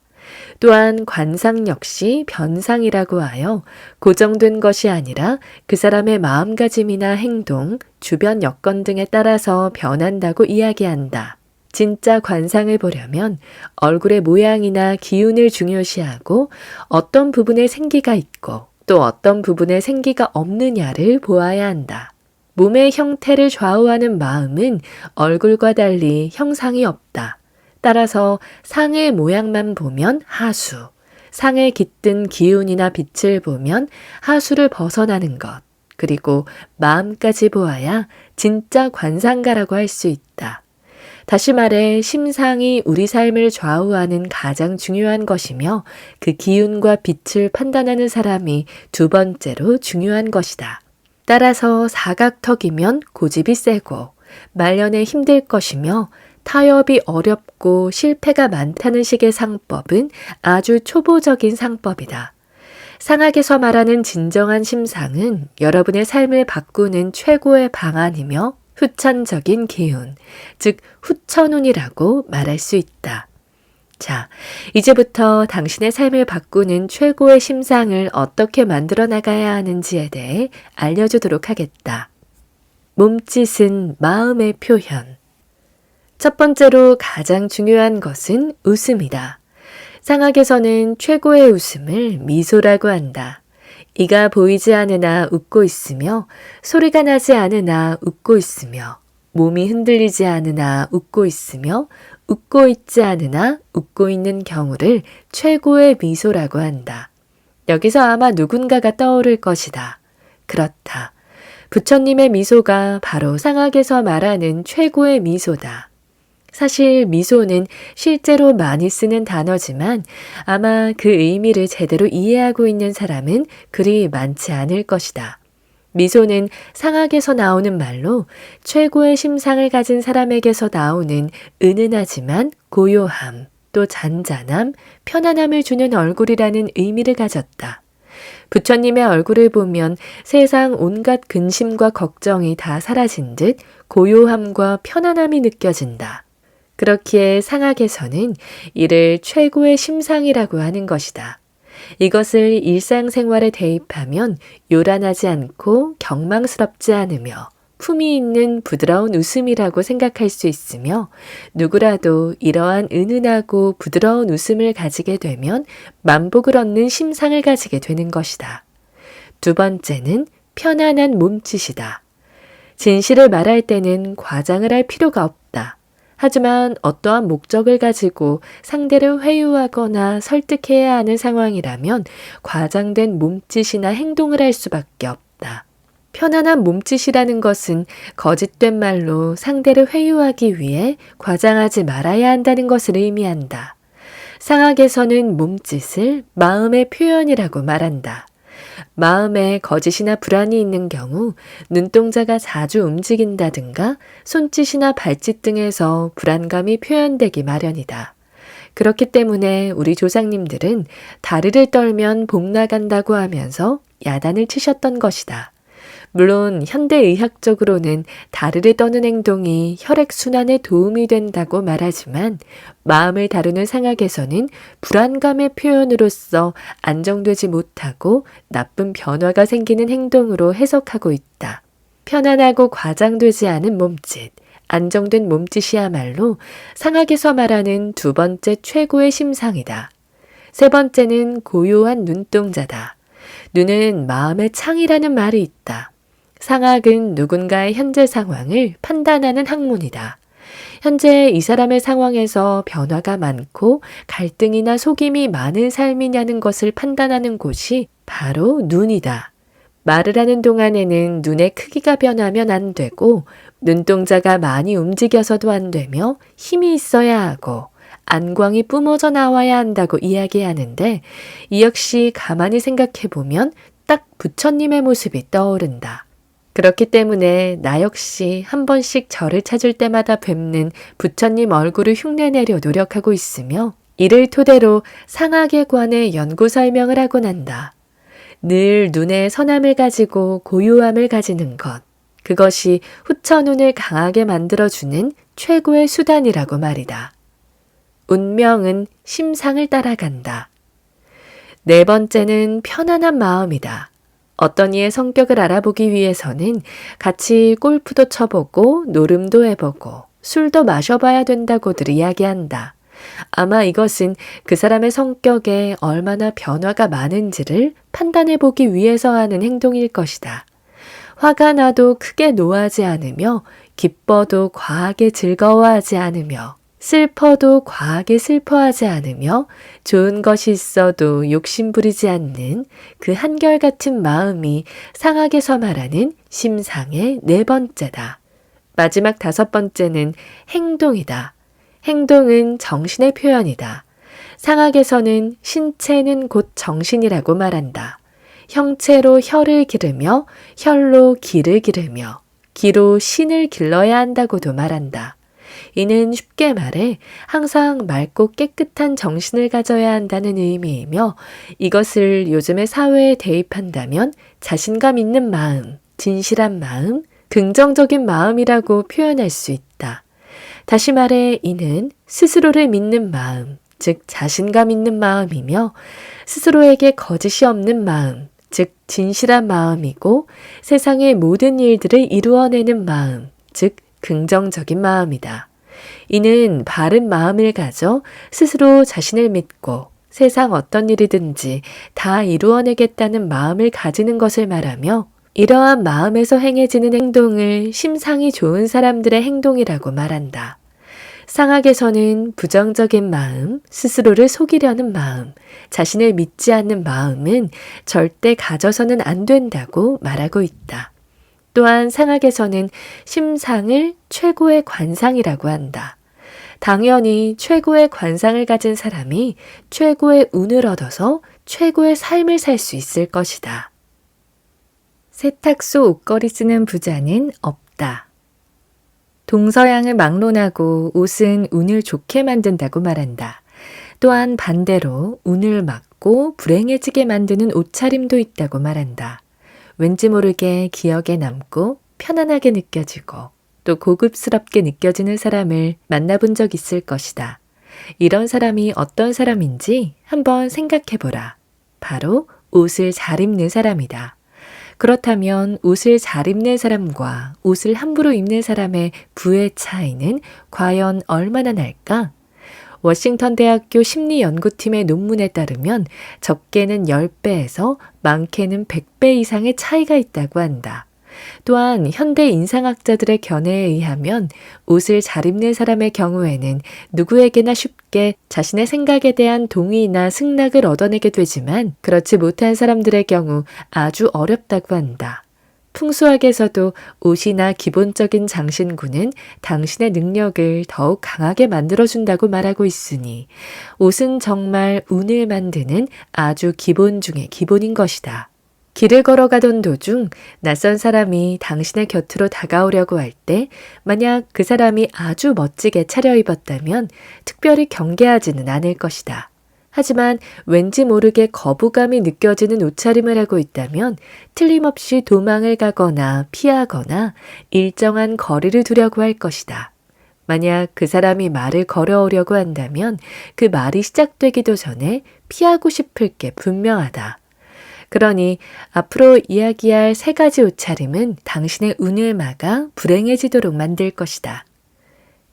Speaker 1: 또한 관상 역시 변상이라고 하여 고정된 것이 아니라 그 사람의 마음가짐이나 행동, 주변 여건 등에 따라서 변한다고 이야기한다. 진짜 관상을 보려면 얼굴의 모양이나 기운을 중요시하고 어떤 부분에 생기가 있고 또 어떤 부분에 생기가 없느냐를 보아야 한다. 몸의 형태를 좌우하는 마음은 얼굴과 달리 형상이 없다. 따라서 상의 모양만 보면 하수, 상에 깃든 기운이나 빛을 보면 하수를 벗어나는 것, 그리고 마음까지 보아야 진짜 관상가라고 할 수 있다. 다시 말해 심상이 우리 삶을 좌우하는 가장 중요한 것이며 그 기운과 빛을 판단하는 사람이 두 번째로 중요한 것이다. 따라서 사각턱이면 고집이 세고 말년에 힘들 것이며 타협이 어렵고 실패가 많다는 식의 상법은 아주 초보적인 상법이다. 상학에서 말하는 진정한 심상은 여러분의 삶을 바꾸는 최고의 방안이며 후천적인 기운, 즉 후천운이라고 말할 수 있다. 자, 이제부터 당신의 삶을 바꾸는 최고의 심상을 어떻게 만들어 나가야 하는지에 대해 알려주도록 하겠다. 몸짓은 마음의 표현. 첫 번째로 가장 중요한 것은 웃음이다. 상학에서는 최고의 웃음을 미소라고 한다. 이가 보이지 않으나 웃고 있으며 소리가 나지 않으나 웃고 있으며 몸이 흔들리지 않으나 웃고 있으며 웃고 있지 않으나 웃고 있는 경우를 최고의 미소라고 한다. 여기서 아마 누군가가 떠오를 것이다. 그렇다. 부처님의 미소가 바로 상학에서 말하는 최고의 미소다. 사실 미소는 실제로 많이 쓰는 단어지만 아마 그 의미를 제대로 이해하고 있는 사람은 그리 많지 않을 것이다. 미소는 상학에서 나오는 말로 최고의 심상을 가진 사람에게서 나오는 은은하지만 고요함, 또 잔잔함, 편안함을 주는 얼굴이라는 의미를 가졌다. 부처님의 얼굴을 보면 세상 온갖 근심과 걱정이 다 사라진 듯 고요함과 편안함이 느껴진다. 그렇기에 상학에서는 이를 최고의 심상이라고 하는 것이다. 이것을 일상생활에 대입하면 요란하지 않고 경망스럽지 않으며 품이 있는 부드러운 웃음이라고 생각할 수 있으며 누구라도 이러한 은은하고 부드러운 웃음을 가지게 되면 만복을 얻는 심상을 가지게 되는 것이다. 두 번째는 편안한 몸짓이다. 진실을 말할 때는 과장을 할 필요가 없다. 하지만 어떠한 목적을 가지고 상대를 회유하거나 설득해야 하는 상황이라면 과장된 몸짓이나 행동을 할 수밖에 없다. 편안한 몸짓이라는 것은 거짓된 말로 상대를 회유하기 위해 과장하지 말아야 한다는 것을 의미한다. 상학에서는 몸짓을 마음의 표현이라고 말한다. 마음에 거짓이나 불안이 있는 경우 눈동자가 자주 움직인다든가 손짓이나 발짓 등에서 불안감이 표현되기 마련이다. 그렇기 때문에 우리 조상님들은 다리를 떨면 복 나간다고 하면서 야단을 치셨던 것이다. 물론 현대의학적으로는 다리를 떠는 행동이 혈액순환에 도움이 된다고 말하지만 마음을 다루는 상학에서는 불안감의 표현으로서 안정되지 못하고 나쁜 변화가 생기는 행동으로 해석하고 있다. 편안하고 과장되지 않은 몸짓, 안정된 몸짓이야말로 상학에서 말하는 두 번째 최고의 심상이다. 세 번째는 고요한 눈동자다. 눈은 마음의 창이라는 말이 있다. 상학은 누군가의 현재 상황을 판단하는 학문이다. 현재 이 사람의 상황에서 변화가 많고 갈등이나 속임이 많은 삶이냐는 것을 판단하는 곳이 바로 눈이다. 말을 하는 동안에는 눈의 크기가 변하면 안 되고 눈동자가 많이 움직여서도 안 되며 힘이 있어야 하고 안광이 뿜어져 나와야 한다고 이야기하는데 이 역시 가만히 생각해 보면 딱 부처님의 모습이 떠오른다. 그렇기 때문에 나 역시 한 번씩 저를 찾을 때마다 뵙는 부처님 얼굴을 흉내내려 노력하고 있으며 이를 토대로 상학에 관해 연구 설명을 하곤 한다. 늘 눈에 선함을 가지고 고요함을 가지는 것. 그것이 후천운을 강하게 만들어주는 최고의 수단이라고 말이다. 운명은 심상을 따라간다. 네 번째는 편안한 마음이다. 어떤 이의 성격을 알아보기 위해서는 같이 골프도 쳐보고 노름도 해보고 술도 마셔봐야 된다고들 이야기한다. 아마 이것은 그 사람의 성격에 얼마나 변화가 많은지를 판단해보기 위해서 하는 행동일 것이다. 화가 나도 크게 노하지 않으며 기뻐도 과하게 즐거워하지 않으며 슬퍼도 과하게 슬퍼하지 않으며 좋은 것이 있어도 욕심부리지 않는 그 한결같은 마음이 상학에서 말하는 심상의 네 번째다. 마지막 다섯 번째는 행동이다. 행동은 정신의 표현이다. 상학에서는 신체는 곧 정신이라고 말한다. 형체로 혀를 기르며 혈로 기를 기르며 기로 신을 길러야 한다고도 말한다. 이는 쉽게 말해 항상 맑고 깨끗한 정신을 가져야 한다는 의미이며 이것을 요즘의 사회에 대입한다면 자신감 있는 마음, 진실한 마음, 긍정적인 마음이라고 표현할 수 있다. 다시 말해 이는 스스로를 믿는 마음, 즉 자신감 있는 마음이며 스스로에게 거짓이 없는 마음, 즉 진실한 마음이고 세상의 모든 일들을 이루어내는 마음, 즉 긍정적인 마음이다. 이는 바른 마음을 가져 스스로 자신을 믿고 세상 어떤 일이든지 다 이루어내겠다는 마음을 가지는 것을 말하며 이러한 마음에서 행해지는 행동을 심상이 좋은 사람들의 행동이라고 말한다. 상학에서는 부정적인 마음, 스스로를 속이려는 마음, 자신을 믿지 않는 마음은 절대 가져서는 안 된다고 말하고 있다. 또한 상학에서는 심상을 최고의 관상이라고 한다. 당연히 최고의 관상을 가진 사람이 최고의 운을 얻어서 최고의 삶을 살 수 있을 것이다. 세탁소 옷걸이 쓰는 부자는 없다. 동서양을 막론하고 옷은 운을 좋게 만든다고 말한다. 또한 반대로 운을 막고 불행해지게 만드는 옷차림도 있다고 말한다. 왠지 모르게 기억에 남고 편안하게 느껴지고 또 고급스럽게 느껴지는 사람을 만나본 적 있을 것이다. 이런 사람이 어떤 사람인지 한번 생각해보라. 바로 옷을 잘 입는 사람이다. 그렇다면 옷을 잘 입는 사람과 옷을 함부로 입는 사람의 부의 차이는 과연 얼마나 날까? 워싱턴 대학교 심리연구팀의 논문에 따르면 적게는 10배에서 많게는 100배 이상의 차이가 있다고 한다. 또한 현대 인상학자들의 견해에 의하면 옷을 잘 입는 사람의 경우에는 누구에게나 쉽게 자신의 생각에 대한 동의나 승낙을 얻어내게 되지만 그렇지 못한 사람들의 경우 아주 어렵다고 한다. 풍수학에서도 옷이나 기본적인 장신구는 당신의 능력을 더욱 강하게 만들어준다고 말하고 있으니 옷은 정말 운을 만드는 아주 기본 중의 기본인 것이다. 길을 걸어가던 도중 낯선 사람이 당신의 곁으로 다가오려고 할 때 만약 그 사람이 아주 멋지게 차려입었다면 특별히 경계하지는 않을 것이다. 하지만 왠지 모르게 거부감이 느껴지는 옷차림을 하고 있다면 틀림없이 도망을 가거나 피하거나 일정한 거리를 두려고 할 것이다. 만약 그 사람이 말을 걸어오려고 한다면 그 말이 시작되기도 전에 피하고 싶을 게 분명하다. 그러니 앞으로 이야기할 3가지 옷차림은 당신의 운을 막아 불행해지도록 만들 것이다.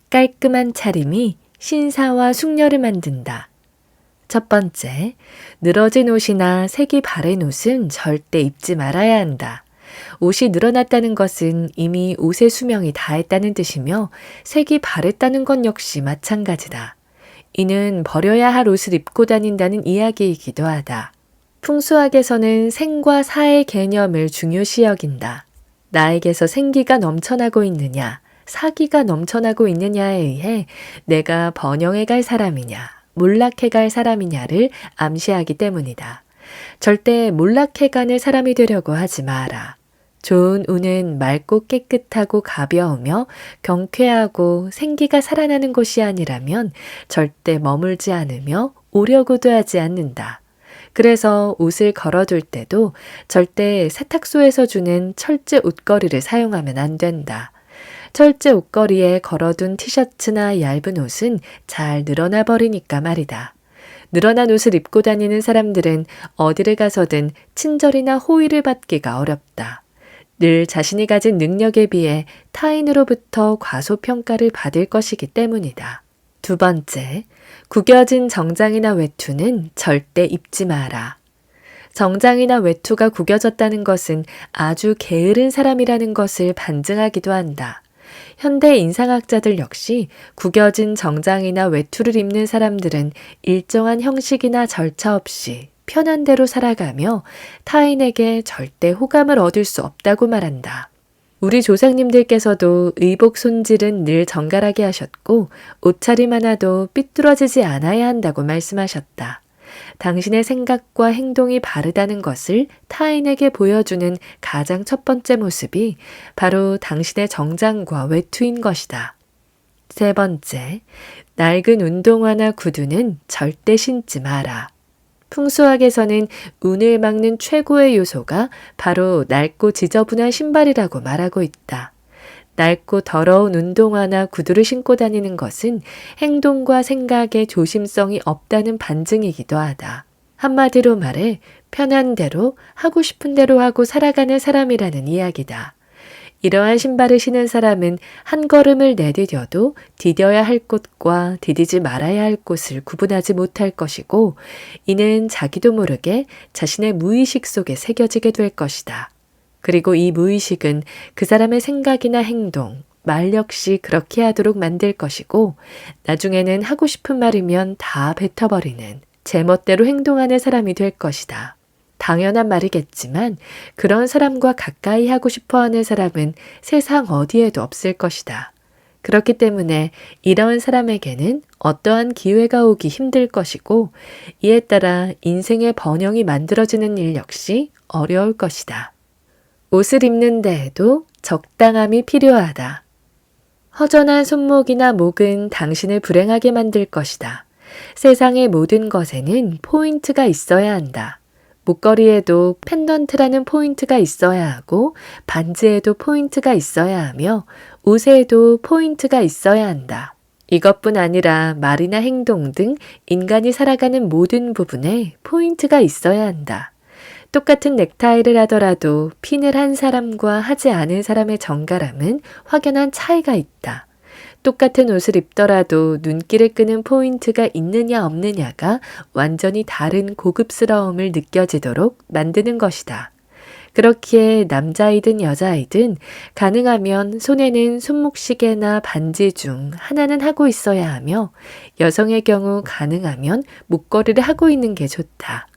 Speaker 1: 깔끔한 차림이 신사와 숙녀를 만든다. 첫 번째, 늘어진 옷이나 색이 바랜 옷은 절대 입지 말아야 한다. 옷이 늘어났다는 것은 이미 옷의 수명이 다했다는 뜻이며 색이 바랬다는 건 역시 마찬가지다. 이는 버려야 할 옷을 입고 다닌다는 이야기이기도 하다. 풍수학에서는 생과 사의 개념을 중요시 여긴다. 나에게서 생기가 넘쳐나고 있느냐, 사기가 넘쳐나고 있느냐에 의해 내가 번영해 갈 사람이냐, 몰락해 갈 사람이냐를 암시하기 때문이다. 절대 몰락해 가는 사람이 되려고 하지 마라. 좋은 운은 맑고 깨끗하고 가벼우며 경쾌하고 생기가 살아나는 곳이 아니라면 절대 머물지 않으며 오려고도 하지 않는다. 그래서 옷을 걸어둘 때도 절대 세탁소에서 주는 철제 옷걸이를 사용하면 안 된다. 철제 옷걸이에 걸어둔 티셔츠나 얇은 옷은 잘 늘어나 버리니까 말이다. 늘어난 옷을 입고 다니는 사람들은 어디를 가서든 친절이나 호의를 받기가 어렵다. 늘 자신이 가진 능력에 비해 타인으로부터 과소평가를 받을 것이기 때문이다. 두 번째, 구겨진 정장이나 외투는 절대 입지 마라. 정장이나 외투가 구겨졌다는 것은 아주 게으른 사람이라는 것을 반증하기도 한다. 현대 인상학자들 역시 구겨진 정장이나 외투를 입는 사람들은 일정한 형식이나 절차 없이 편한 대로 살아가며 타인에게 절대 호감을 얻을 수 없다고 말한다. 우리 조상님들께서도 의복 손질은 늘 정갈하게 하셨고 옷차림 하나도 삐뚤어지지 않아야 한다고 말씀하셨다. 당신의 생각과 행동이 바르다는 것을 타인에게 보여주는 가장 첫 번째 모습이 바로 당신의 정장과 외투인 것이다. 세 번째, 낡은 운동화나 구두는 절대 신지 마라. 풍수학에서는 운을 막는 최고의 요소가 바로 낡고 지저분한 신발이라고 말하고 있다. 낡고 더러운 운동화나 구두를 신고 다니는 것은 행동과 생각에 조심성이 없다는 반증이기도 하다. 한마디로 말해 편한 대로 하고 싶은 대로 하고 살아가는 사람이라는 이야기다. 이러한 신발을 신은 사람은 한 걸음을 내디뎌도 디뎌야 할 곳과 디디지 말아야 할 곳을 구분하지 못할 것이고 이는 자기도 모르게 자신의 무의식 속에 새겨지게 될 것이다. 그리고 이 무의식은 그 사람의 생각이나 행동, 말 역시 그렇게 하도록 만들 것이고 나중에는 하고 싶은 말이면 다 뱉어버리는 제멋대로 행동하는 사람이 될 것이다. 당연한 말이겠지만 그런 사람과 가까이 하고 싶어하는 사람은 세상 어디에도 없을 것이다. 그렇기 때문에 이런 사람에게는 어떠한 기회가 오기 힘들 것이고 이에 따라 인생의 번영이 만들어지는 일 역시 어려울 것이다. 옷을 입는 데에도 적당함이 필요하다. 허전한 손목이나 목은 당신을 불행하게 만들 것이다. 세상의 모든 것에는 포인트가 있어야 한다. 목걸이에도 펜던트라는 포인트가 있어야 하고 반지에도 포인트가 있어야 하며 옷에도 포인트가 있어야 한다. 이것뿐 아니라 말이나 행동 등 인간이 살아가는 모든 부분에 포인트가 있어야 한다. 똑같은 넥타이를 하더라도 핀을 한 사람과 하지 않은 사람의 정갈함은 확연한 차이가 있다. 똑같은 옷을 입더라도 눈길을 끄는 포인트가 있느냐 없느냐가 완전히 다른 고급스러움을 느껴지도록 만드는 것이다. 그렇기에 남자이든 여자이든 가능하면 손에는 손목시계나 반지 중 하나는 하고 있어야 하며 여성의 경우 가능하면 목걸이를 하고 있는 게 좋다.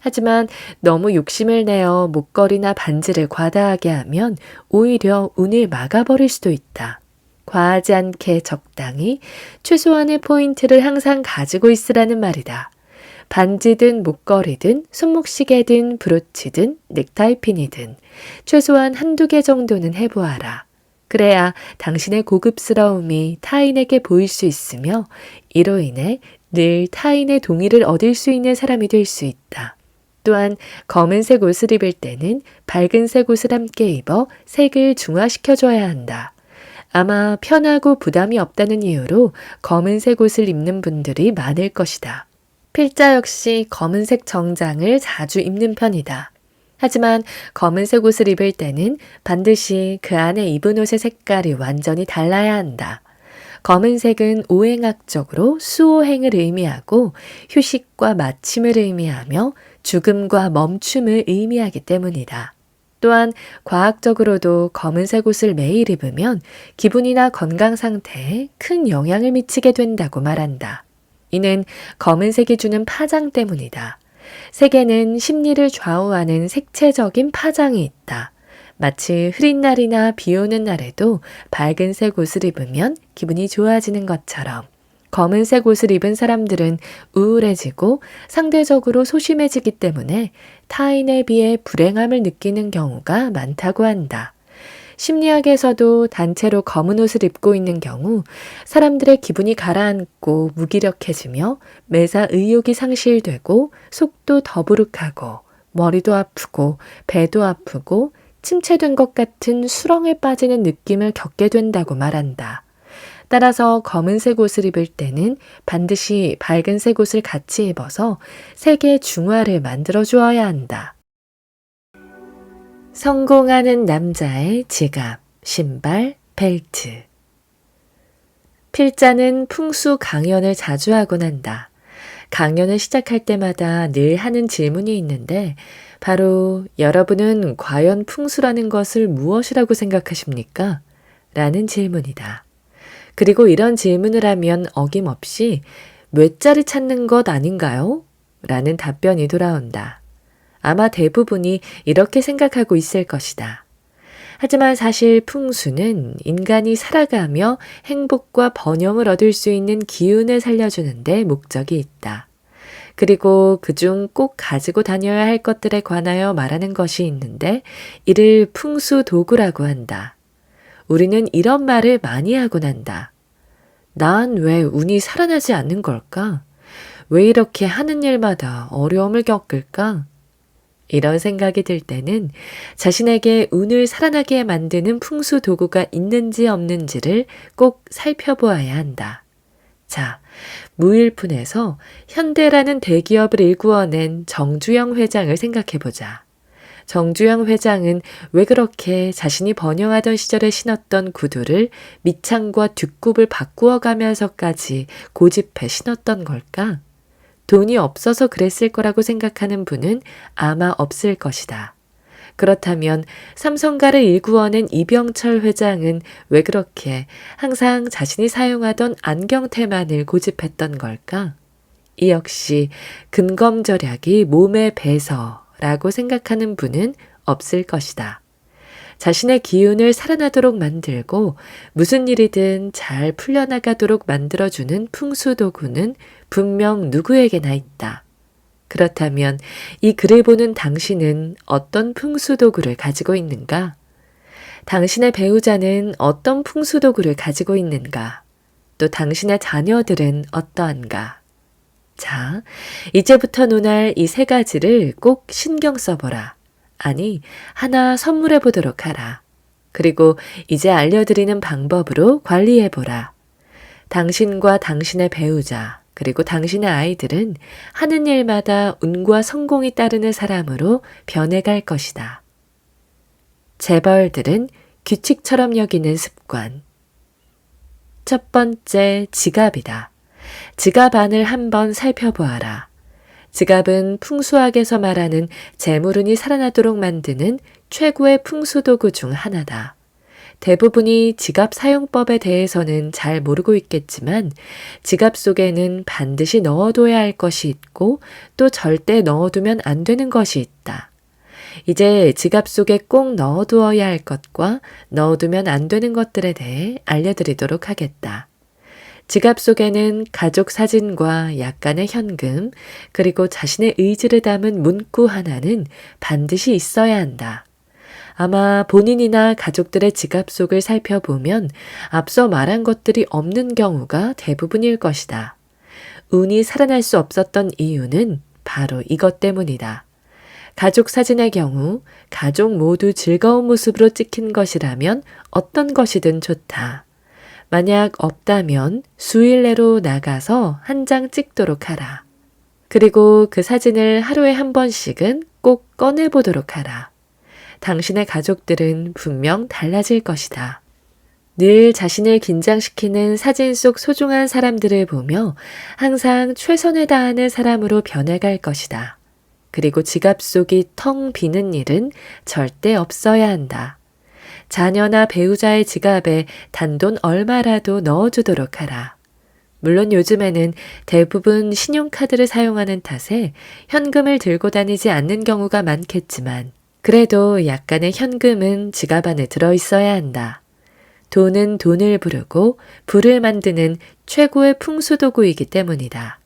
Speaker 1: 하지만 너무 욕심을 내어 목걸이나 반지를 과다하게 하면 오히려 운을 막아버릴 수도 있다. 과하지 않게 적당히 최소한의 포인트를 항상 가지고 있으라는 말이다. 반지든 목걸이든 손목시계든 브로치든 넥타이핀이든 최소한 한두 개 정도는 해보아라. 그래야 당신의 고급스러움이 타인에게 보일 수 있으며 이로 인해 늘 타인의 동의를 얻을 수 있는 사람이 될 수 있다. 또한 검은색 옷을 입을 때는 밝은색 옷을 함께 입어 색을 중화시켜줘야 한다. 아마 편하고 부담이 없다는 이유로 검은색 옷을 입는 분들이 많을 것이다. 필자 역시 검은색 정장을 자주 입는 편이다. 하지만 검은색 옷을 입을 때는 반드시 그 안에 입은 옷의 색깔이 완전히 달라야 한다. 검은색은 오행학적으로 수오행을 의미하고 휴식과 마침을 의미하며 죽음과 멈춤을 의미하기 때문이다. 또한 과학적으로도 검은색 옷을 매일 입으면 기분이나 건강 상태에 큰 영향을 미치게 된다고 말한다. 이는 검은색이 주는 파장 때문이다. 색에는 심리를 좌우하는 색채적인 파장이 있다. 마치 흐린 날이나 비 오는 날에도 밝은색 옷을 입으면 기분이 좋아지는 것처럼 검은색 옷을 입은 사람들은 우울해지고 상대적으로 소심해지기 때문에 타인에 비해 불행함을 느끼는 경우가 많다고 한다. 심리학에서도 단체로 검은 옷을 입고 있는 경우 사람들의 기분이 가라앉고 무기력해지며 매사 의욕이 상실되고 속도 더부룩하고 머리도 아프고 배도 아프고 침체된 것 같은 수렁에 빠지는 느낌을 겪게 된다고 말한다. 따라서 검은색 옷을 입을 때는 반드시 밝은색 옷을 같이 입어서 색의 중화를 만들어 주어야 한다. 성공하는 남자의 지갑, 신발, 벨트. 필자는 풍수 강연을 자주 하곤 한다. 강연을 시작할 때마다 늘 하는 질문이 있는데 바로 여러분은 과연 풍수라는 것을 무엇이라고 생각하십니까? 라는 질문이다. 그리고 이런 질문을 하면 어김없이 몇 자리 찾는 것 아닌가요? 라는 답변이 돌아온다. 아마 대부분이 이렇게 생각하고 있을 것이다. 하지만 사실 풍수는 인간이 살아가며 행복과 번영을 얻을 수 있는 기운을 살려주는 데 목적이 있다. 그리고 그중 꼭 가지고 다녀야 할 것들에 관하여 말하는 것이 있는데 이를 풍수 도구라고 한다. 우리는 이런 말을 많이 하곤 한다. 난 왜 운이 살아나지 않는 걸까? 왜 이렇게 하는 일마다 어려움을 겪을까? 이런 생각이 들 때는 자신에게 운을 살아나게 만드는 풍수 도구가 있는지 없는지를 꼭 살펴보아야 한다. 자, 무일푼에서 현대라는 대기업을 일구어낸 정주영 회장을 생각해보자. 정주영 회장은 왜 그렇게 자신이 번영하던 시절에 신었던 구두를 밑창과 뒷굽을 바꾸어 가면서까지 고집해 신었던 걸까? 돈이 없어서 그랬을 거라고 생각하는 분은 아마 없을 것이다. 그렇다면 삼성가를 일구어낸 이병철 회장은 왜 그렇게 항상 자신이 사용하던 안경테만을 고집했던 걸까? 이 역시 근검절약이 몸의 배서라고 생각하는 분은 없을 것이다. 자신의 기운을 살아나도록 만들고 무슨 일이든 잘 풀려나가도록 만들어주는 풍수도구는 분명 누구에게나 있다. 그렇다면 이 글을 보는 당신은 어떤 풍수도구를 가지고 있는가? 당신의 배우자는 어떤 풍수도구를 가지고 있는가? 또 당신의 자녀들은 어떠한가? 자, 이제부터 논할 이 3가지를 꼭 신경 써보라. 아니, 하나 선물해 보도록 하라. 그리고 이제 알려드리는 방법으로 관리해보라. 당신과 당신의 배우자, 그리고 당신의 아이들은 하는 일마다 운과 성공이 따르는 사람으로 변해갈 것이다. 재벌들은 규칙처럼 여기는 습관. 첫 번째, 지갑이다. 지갑 안을 한번 살펴보아라. 지갑은 풍수학에서 말하는 재물운이 살아나도록 만드는 최고의 풍수도구 중 하나다. 대부분이 지갑 사용법에 대해서는 잘 모르고 있겠지만 지갑 속에는 반드시 넣어둬야 할 것이 있고 또 절대 넣어두면 안 되는 것이 있다. 이제 지갑 속에 꼭 넣어두어야 할 것과 넣어두면 안 되는 것들에 대해 알려드리도록 하겠다. 지갑 속에는 가족 사진과 약간의 현금, 그리고 자신의 의지를 담은 문구 하나는 반드시 있어야 한다. 아마 본인이나 가족들의 지갑 속을 살펴보면 앞서 말한 것들이 없는 경우가 대부분일 것이다. 운이 살아날 수 없었던 이유는 바로 이것 때문이다. 가족 사진의 경우 가족 모두 즐거운 모습으로 찍힌 것이라면 어떤 것이든 좋다. 만약 없다면 수일 내로 나가서 한 장 찍도록 하라. 그리고 그 사진을 하루에 한 번씩은 꼭 꺼내보도록 하라. 당신의 가족들은 분명 달라질 것이다. 늘 자신을 긴장시키는 사진 속 소중한 사람들을 보며 항상 최선을 다하는 사람으로 변해갈 것이다. 그리고 지갑 속이 텅 비는 일은 절대 없어야 한다. 자녀나 배우자의 지갑에 단돈 얼마라도 넣어주도록 하라. 물론 요즘에는 대부분 신용카드를 사용하는 탓에 현금을 들고 다니지 않는 경우가 많겠지만 그래도 약간의 현금은 지갑 안에 들어있어야 한다. 돈은 돈을 부르고 불을 만드는 최고의 풍수도구이기 때문이다.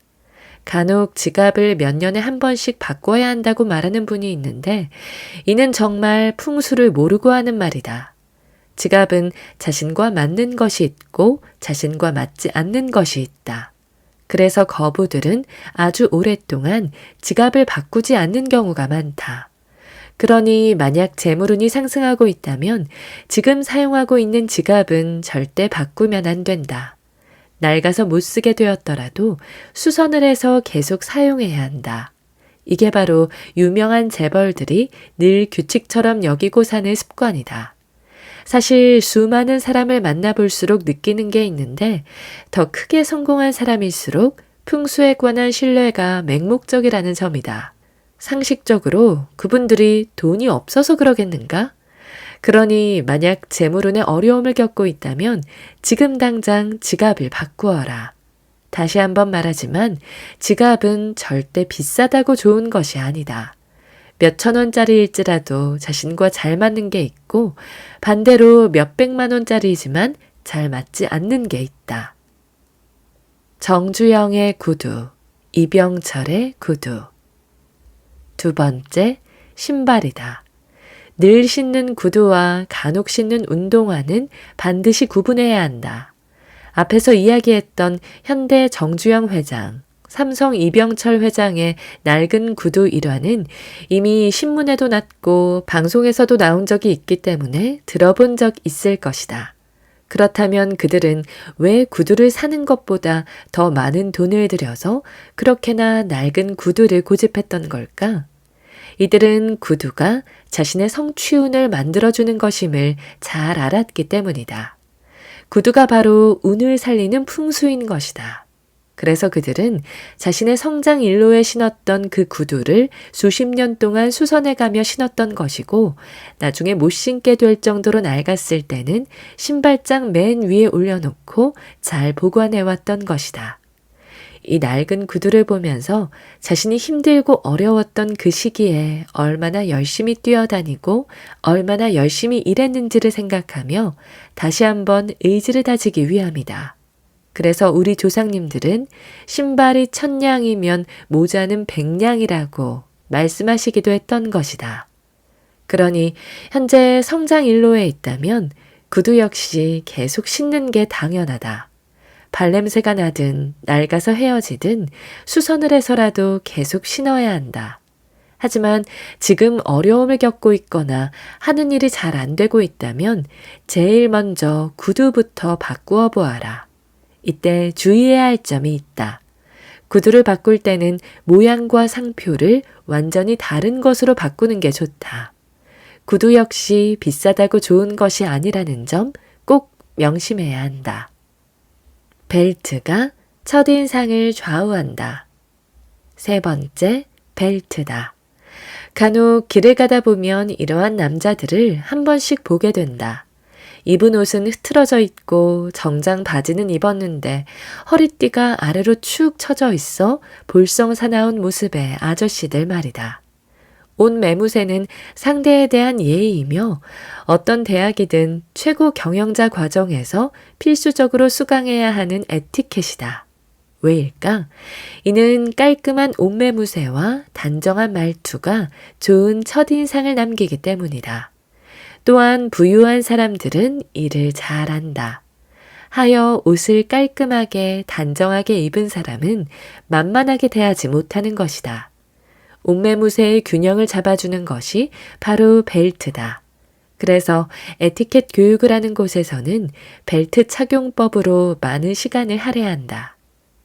Speaker 1: 간혹 지갑을 몇 년에 한 번씩 바꿔야 한다고 말하는 분이 있는데 이는 정말 풍수를 모르고 하는 말이다. 지갑은 자신과 맞는 것이 있고 자신과 맞지 않는 것이 있다. 그래서 거부들은 아주 오랫동안 지갑을 바꾸지 않는 경우가 많다. 그러니 만약 재물운이 상승하고 있다면 지금 사용하고 있는 지갑은 절대 바꾸면 안 된다. 낡아서 못 쓰게 되었더라도 수선을 해서 계속 사용해야 한다. 이게 바로 유명한 재벌들이 늘 규칙처럼 여기고 사는 습관이다. 사실 수많은 사람을 만나볼수록 느끼는 게 있는데 더 크게 성공한 사람일수록 풍수에 관한 신뢰가 맹목적이라는 점이다. 상식적으로 그분들이 돈이 없어서 그러겠는가? 그러니 만약 재물운에 어려움을 겪고 있다면 지금 당장 지갑을 바꾸어라. 다시 한번 말하지만 지갑은 절대 비싸다고 좋은 것이 아니다. 몇천 원짜리일지라도 자신과 잘 맞는 게 있고 반대로 몇백만 원짜리이지만 잘 맞지 않는 게 있다. 정주영의 구두, 이병철의 구두. 두 번째, 신발이다. 늘 신는 구두와 간혹 신는 운동화는 반드시 구분해야 한다. 앞에서 이야기했던 현대 정주영 회장, 삼성 이병철 회장의 낡은 구두 일화는 이미 신문에도 났고 방송에서도 나온 적이 있기 때문에 들어본 적 있을 것이다. 그렇다면 그들은 왜 구두를 사는 것보다 더 많은 돈을 들여서 그렇게나 낡은 구두를 고집했던 걸까? 이들은 구두가 자신의 성취운을 만들어주는 것임을 잘 알았기 때문이다. 구두가 바로 운을 살리는 풍수인 것이다. 그래서 그들은 자신의 성장 일로에 신었던 그 구두를 수십 년 동안 수선해가며 신었던 것이고 나중에 못 신게 될 정도로 낡았을 때는 신발장 맨 위에 올려놓고 잘 보관해왔던 것이다. 이 낡은 구두를 보면서 자신이 힘들고 어려웠던 그 시기에 얼마나 열심히 뛰어다니고 얼마나 열심히 일했는지를 생각하며 다시 한번 의지를 다지기 위함이다. 그래서 우리 조상님들은 신발이 1000냥이면 모자는 100냥이라고 말씀하시기도 했던 것이다. 그러니 현재 성장 일로에 있다면 구두 역시 계속 신는 게 당연하다. 발냄새가 나든 낡아서 헤어지든 수선을 해서라도 계속 신어야 한다. 하지만 지금 어려움을 겪고 있거나 하는 일이 잘 안 되고 있다면 제일 먼저 구두부터 바꾸어 보아라. 이때 주의해야 할 점이 있다. 구두를 바꿀 때는 모양과 상표를 완전히 다른 것으로 바꾸는 게 좋다. 구두 역시 비싸다고 좋은 것이 아니라는 점 꼭 명심해야 한다. 벨트가 첫인상을 좌우한다. 세 번째, 벨트다. 간혹 길을 가다 보면 이러한 남자들을 한 번씩 보게 된다. 입은 옷은 흐트러져 있고 정장 바지는 입었는데 허리띠가 아래로 축 처져 있어 볼썽사나운 모습의 아저씨들 말이다. 옷 매무새는 상대에 대한 예의이며 어떤 대학이든 최고 경영자 과정에서 필수적으로 수강해야 하는 에티켓이다. 왜일까? 이는 깔끔한 옷 매무새와 단정한 말투가 좋은 첫인상을 남기기 때문이다. 또한 부유한 사람들은 이를 잘 안다. 하여 옷을 깔끔하게 단정하게 입은 사람은 만만하게 대하지 못하는 것이다. 옷매무새의 균형을 잡아주는 것이 바로 벨트다. 그래서 에티켓 교육을 하는 곳에서는 벨트 착용법으로 많은 시간을 할애한다.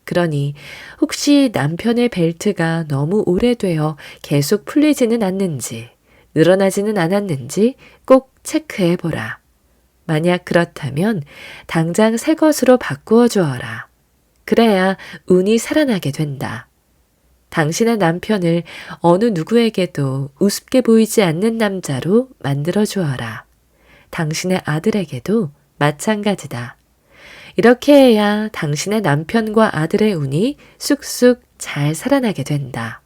Speaker 1: 그러니 혹시 남편의 벨트가 너무 오래되어 계속 풀리지는 않는지, 늘어나지는 않았는지 꼭 체크해보라. 만약 그렇다면 당장 새 것으로 바꾸어 주어라. 그래야 운이 살아나게 된다. 당신의 남편을 어느 누구에게도 우습게 보이지 않는 남자로 만들어 주어라. 당신의 아들에게도 마찬가지다. 이렇게 해야 당신의 남편과 아들의 운이 쑥쑥 잘 살아나게 된다.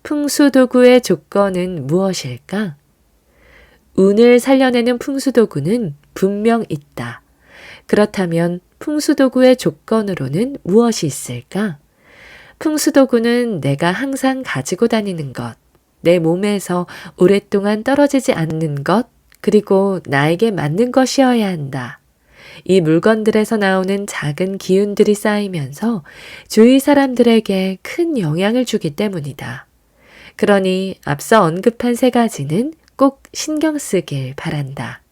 Speaker 1: 풍수도구의 조건은 무엇일까? 운을 살려내는 풍수도구는 분명 있다. 그렇다면 풍수도구의 조건으로는 무엇이 있을까? 풍수도구는 내가 항상 가지고 다니는 것, 내 몸에서 오랫동안 떨어지지 않는 것, 그리고 나에게 맞는 것이어야 한다. 이 물건들에서 나오는 작은 기운들이 쌓이면서 주위 사람들에게 큰 영향을 주기 때문이다. 그러니 앞서 언급한 세 가지는 꼭 신경 쓰길 바란다.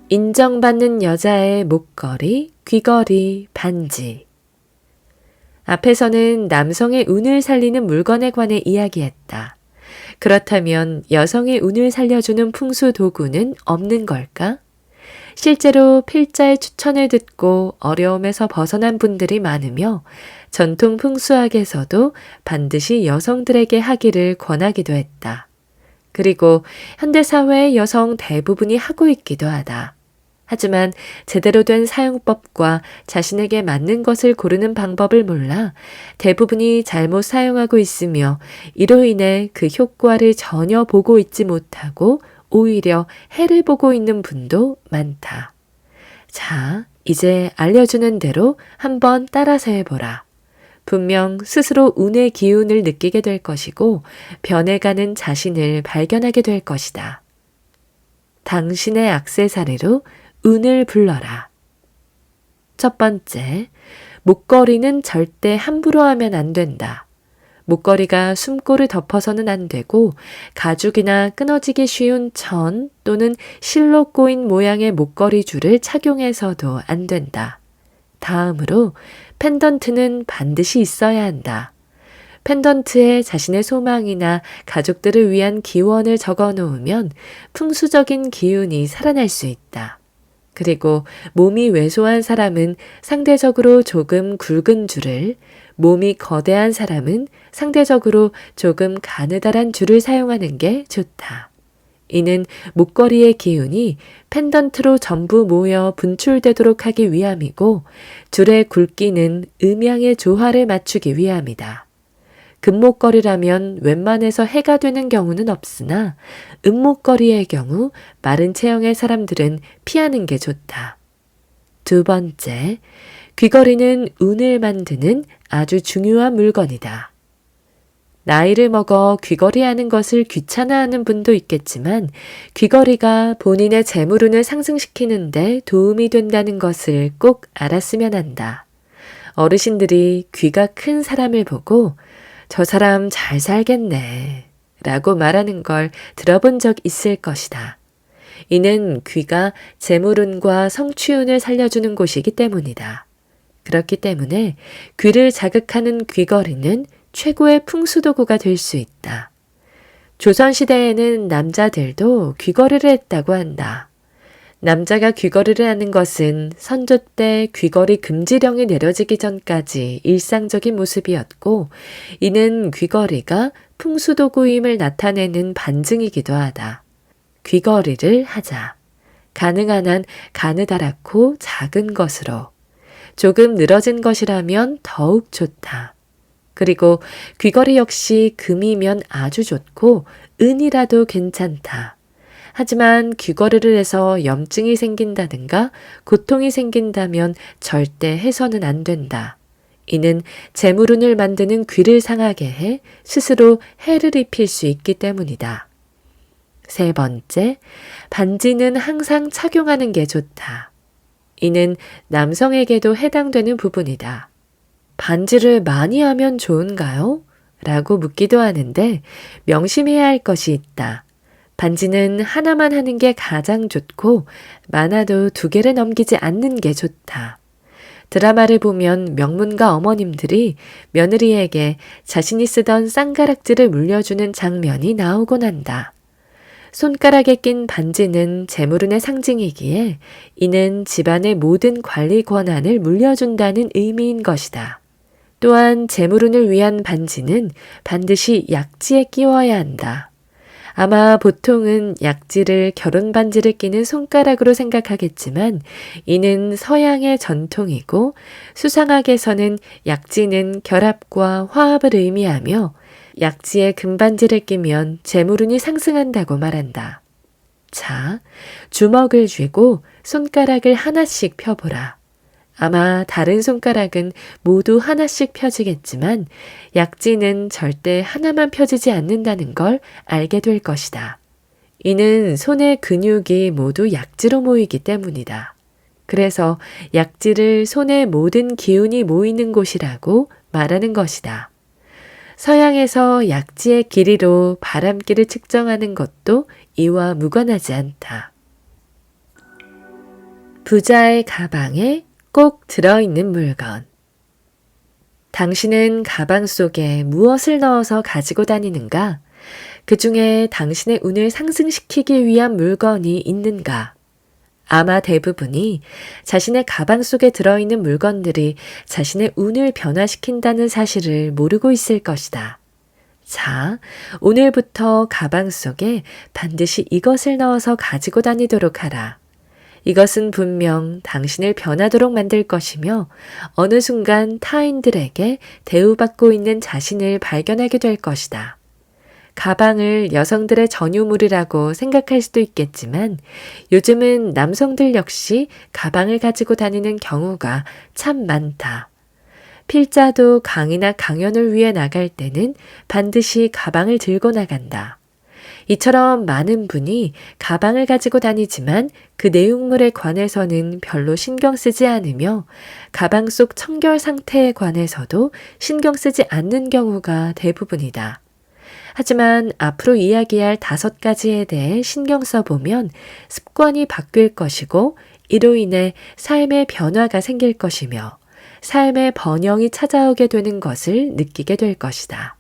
Speaker 1: 인정받는 여자의 목걸이, 귀걸이, 반지. 앞에서는 남성의 운을 살리는 물건에 관해 이야기했다. 그렇다면 여성의 운을 살려주는 풍수 도구는 없는 걸까? 실제로 필자의 추천을 듣고 어려움에서 벗어난 분들이 많으며 전통 풍수학에서도 반드시 여성들에게 하기를 권하기도 했다. 그리고 현대사회의 여성 대부분이 하고 있기도 하다. 하지만 제대로 된 사용법과 자신에게 맞는 것을 고르는 방법을 몰라 대부분이 잘못 사용하고 있으며 이로 인해 그 효과를 전혀 보고 있지 못하고 오히려 해를 보고 있는 분도 많다. 자, 이제 알려주는 대로 한번 따라서 해보라. 분명 스스로 운의 기운을 느끼게 될 것이고 변해가는 자신을 발견하게 될 것이다. 당신의 액세서리로 운을 불러라. 첫 번째, 목걸이는 절대 함부로 하면 안 된다. 목걸이가 숨골을 덮어서는 안 되고 가죽이나 끊어지기 쉬운 천 또는 실로 꼬인 모양의 목걸이 줄을 착용해서도 안 된다. 다음으로 펜던트는 반드시 있어야 한다. 펜던트에 자신의 소망이나 가족들을 위한 기원을 적어 놓으면 풍수적인 기운이 살아날 수 있다. 그리고 몸이 왜소한 사람은 상대적으로 조금 굵은 줄을, 몸이 거대한 사람은 상대적으로 조금 가느다란 줄을 사용하는 게 좋다. 이는 목걸이의 기운이 펜던트로 전부 모여 분출되도록 하기 위함이고 줄의 굵기는 음양의 조화를 맞추기 위함이다. 금목걸이라면 웬만해서 해가 되는 경우는 없으나 은목걸이의 경우 마른 체형의 사람들은 피하는 게 좋다. 두 번째, 귀걸이는 운을 만드는 아주 중요한 물건이다. 나이를 먹어 귀걸이 하는 것을 귀찮아하는 분도 있겠지만 귀걸이가 본인의 재물운을 상승시키는데 도움이 된다는 것을 꼭 알았으면 한다. 어르신들이 귀가 큰 사람을 보고 저 사람 잘 살겠네 라고 말하는 걸 들어본 적 있을 것이다. 이는 귀가 재물운과 성취운을 살려주는 곳이기 때문이다. 그렇기 때문에 귀를 자극하는 귀걸이는 최고의 풍수도구가 될 수 있다. 조선시대에는 남자들도 귀걸이를 했다고 한다. 남자가 귀걸이를 하는 것은 선조 때 귀걸이 금지령이 내려지기 전까지 일상적인 모습이었고 이는 귀걸이가 풍수도구임을 나타내는 반증이기도 하다. 귀걸이를 하자. 가능한 한 가느다랗고 작은 것으로. 조금 늘어진 것이라면 더욱 좋다. 그리고 귀걸이 역시 금이면 아주 좋고 은이라도 괜찮다. 하지만 귀걸이를 해서 염증이 생긴다든가 고통이 생긴다면 절대 해서는 안 된다. 이는 재물운을 만드는 귀를 상하게 해 스스로 해를 입힐 수 있기 때문이다. 세 번째, 반지는 항상 착용하는 게 좋다. 이는 남성에게도 해당되는 부분이다. 반지를 많이 하면 좋은가요? 라고 묻기도 하는데 명심해야 할 것이 있다. 반지는 하나만 하는 게 가장 좋고 많아도 2개를 넘기지 않는 게 좋다. 드라마를 보면 명문가 어머님들이 며느리에게 자신이 쓰던 쌍가락질을 물려주는 장면이 나오곤 한다. 손가락에 낀 반지는 재물운의 상징이기에 이는 집안의 모든 관리 권한을 물려준다는 의미인 것이다. 또한 재물운을 위한 반지는 반드시 약지에 끼워야 한다. 아마 보통은 약지를 결혼 반지를 끼는 손가락으로 생각하겠지만 이는 서양의 전통이고 수상학에서는 약지는 결합과 화합을 의미하며 약지에 금반지를 끼면 재물운이 상승한다고 말한다. 자, 주먹을 쥐고 손가락을 하나씩 펴보라. 아마 다른 손가락은 모두 하나씩 펴지겠지만 약지는 절대 하나만 펴지지 않는다는 걸 알게 될 것이다. 이는 손의 근육이 모두 약지로 모이기 때문이다. 그래서 약지를 손의 모든 기운이 모이는 곳이라고 말하는 것이다. 서양에서 약지의 길이로 바람길을 측정하는 것도 이와 무관하지 않다. 부자의 가방에 꼭 들어있는 물건. 당신은 가방 속에 무엇을 넣어서 가지고 다니는가? 그 중에 당신의 운을 상승시키기 위한 물건이 있는가? 아마 대부분이 자신의 가방 속에 들어있는 물건들이 자신의 운을 변화시킨다는 사실을 모르고 있을 것이다. 자, 오늘부터 가방 속에 반드시 이것을 넣어서 가지고 다니도록 하라. 이것은 분명 당신을 변하도록 만들 것이며 어느 순간 타인들에게 대우받고 있는 자신을 발견하게 될 것이다. 가방을 여성들의 전유물이라고 생각할 수도 있겠지만 요즘은 남성들 역시 가방을 가지고 다니는 경우가 참 많다. 필자도 강의나 강연을 위해 나갈 때는 반드시 가방을 들고 나간다. 이처럼 많은 분이 가방을 가지고 다니지만 그 내용물에 관해서는 별로 신경 쓰지 않으며 가방 속 청결 상태에 관해서도 신경 쓰지 않는 경우가 대부분이다. 하지만 앞으로 이야기할 5가지에 대해 신경 써보면 습관이 바뀔 것이고 이로 인해 삶의 변화가 생길 것이며 삶의 번영이 찾아오게 되는 것을 느끼게 될 것이다.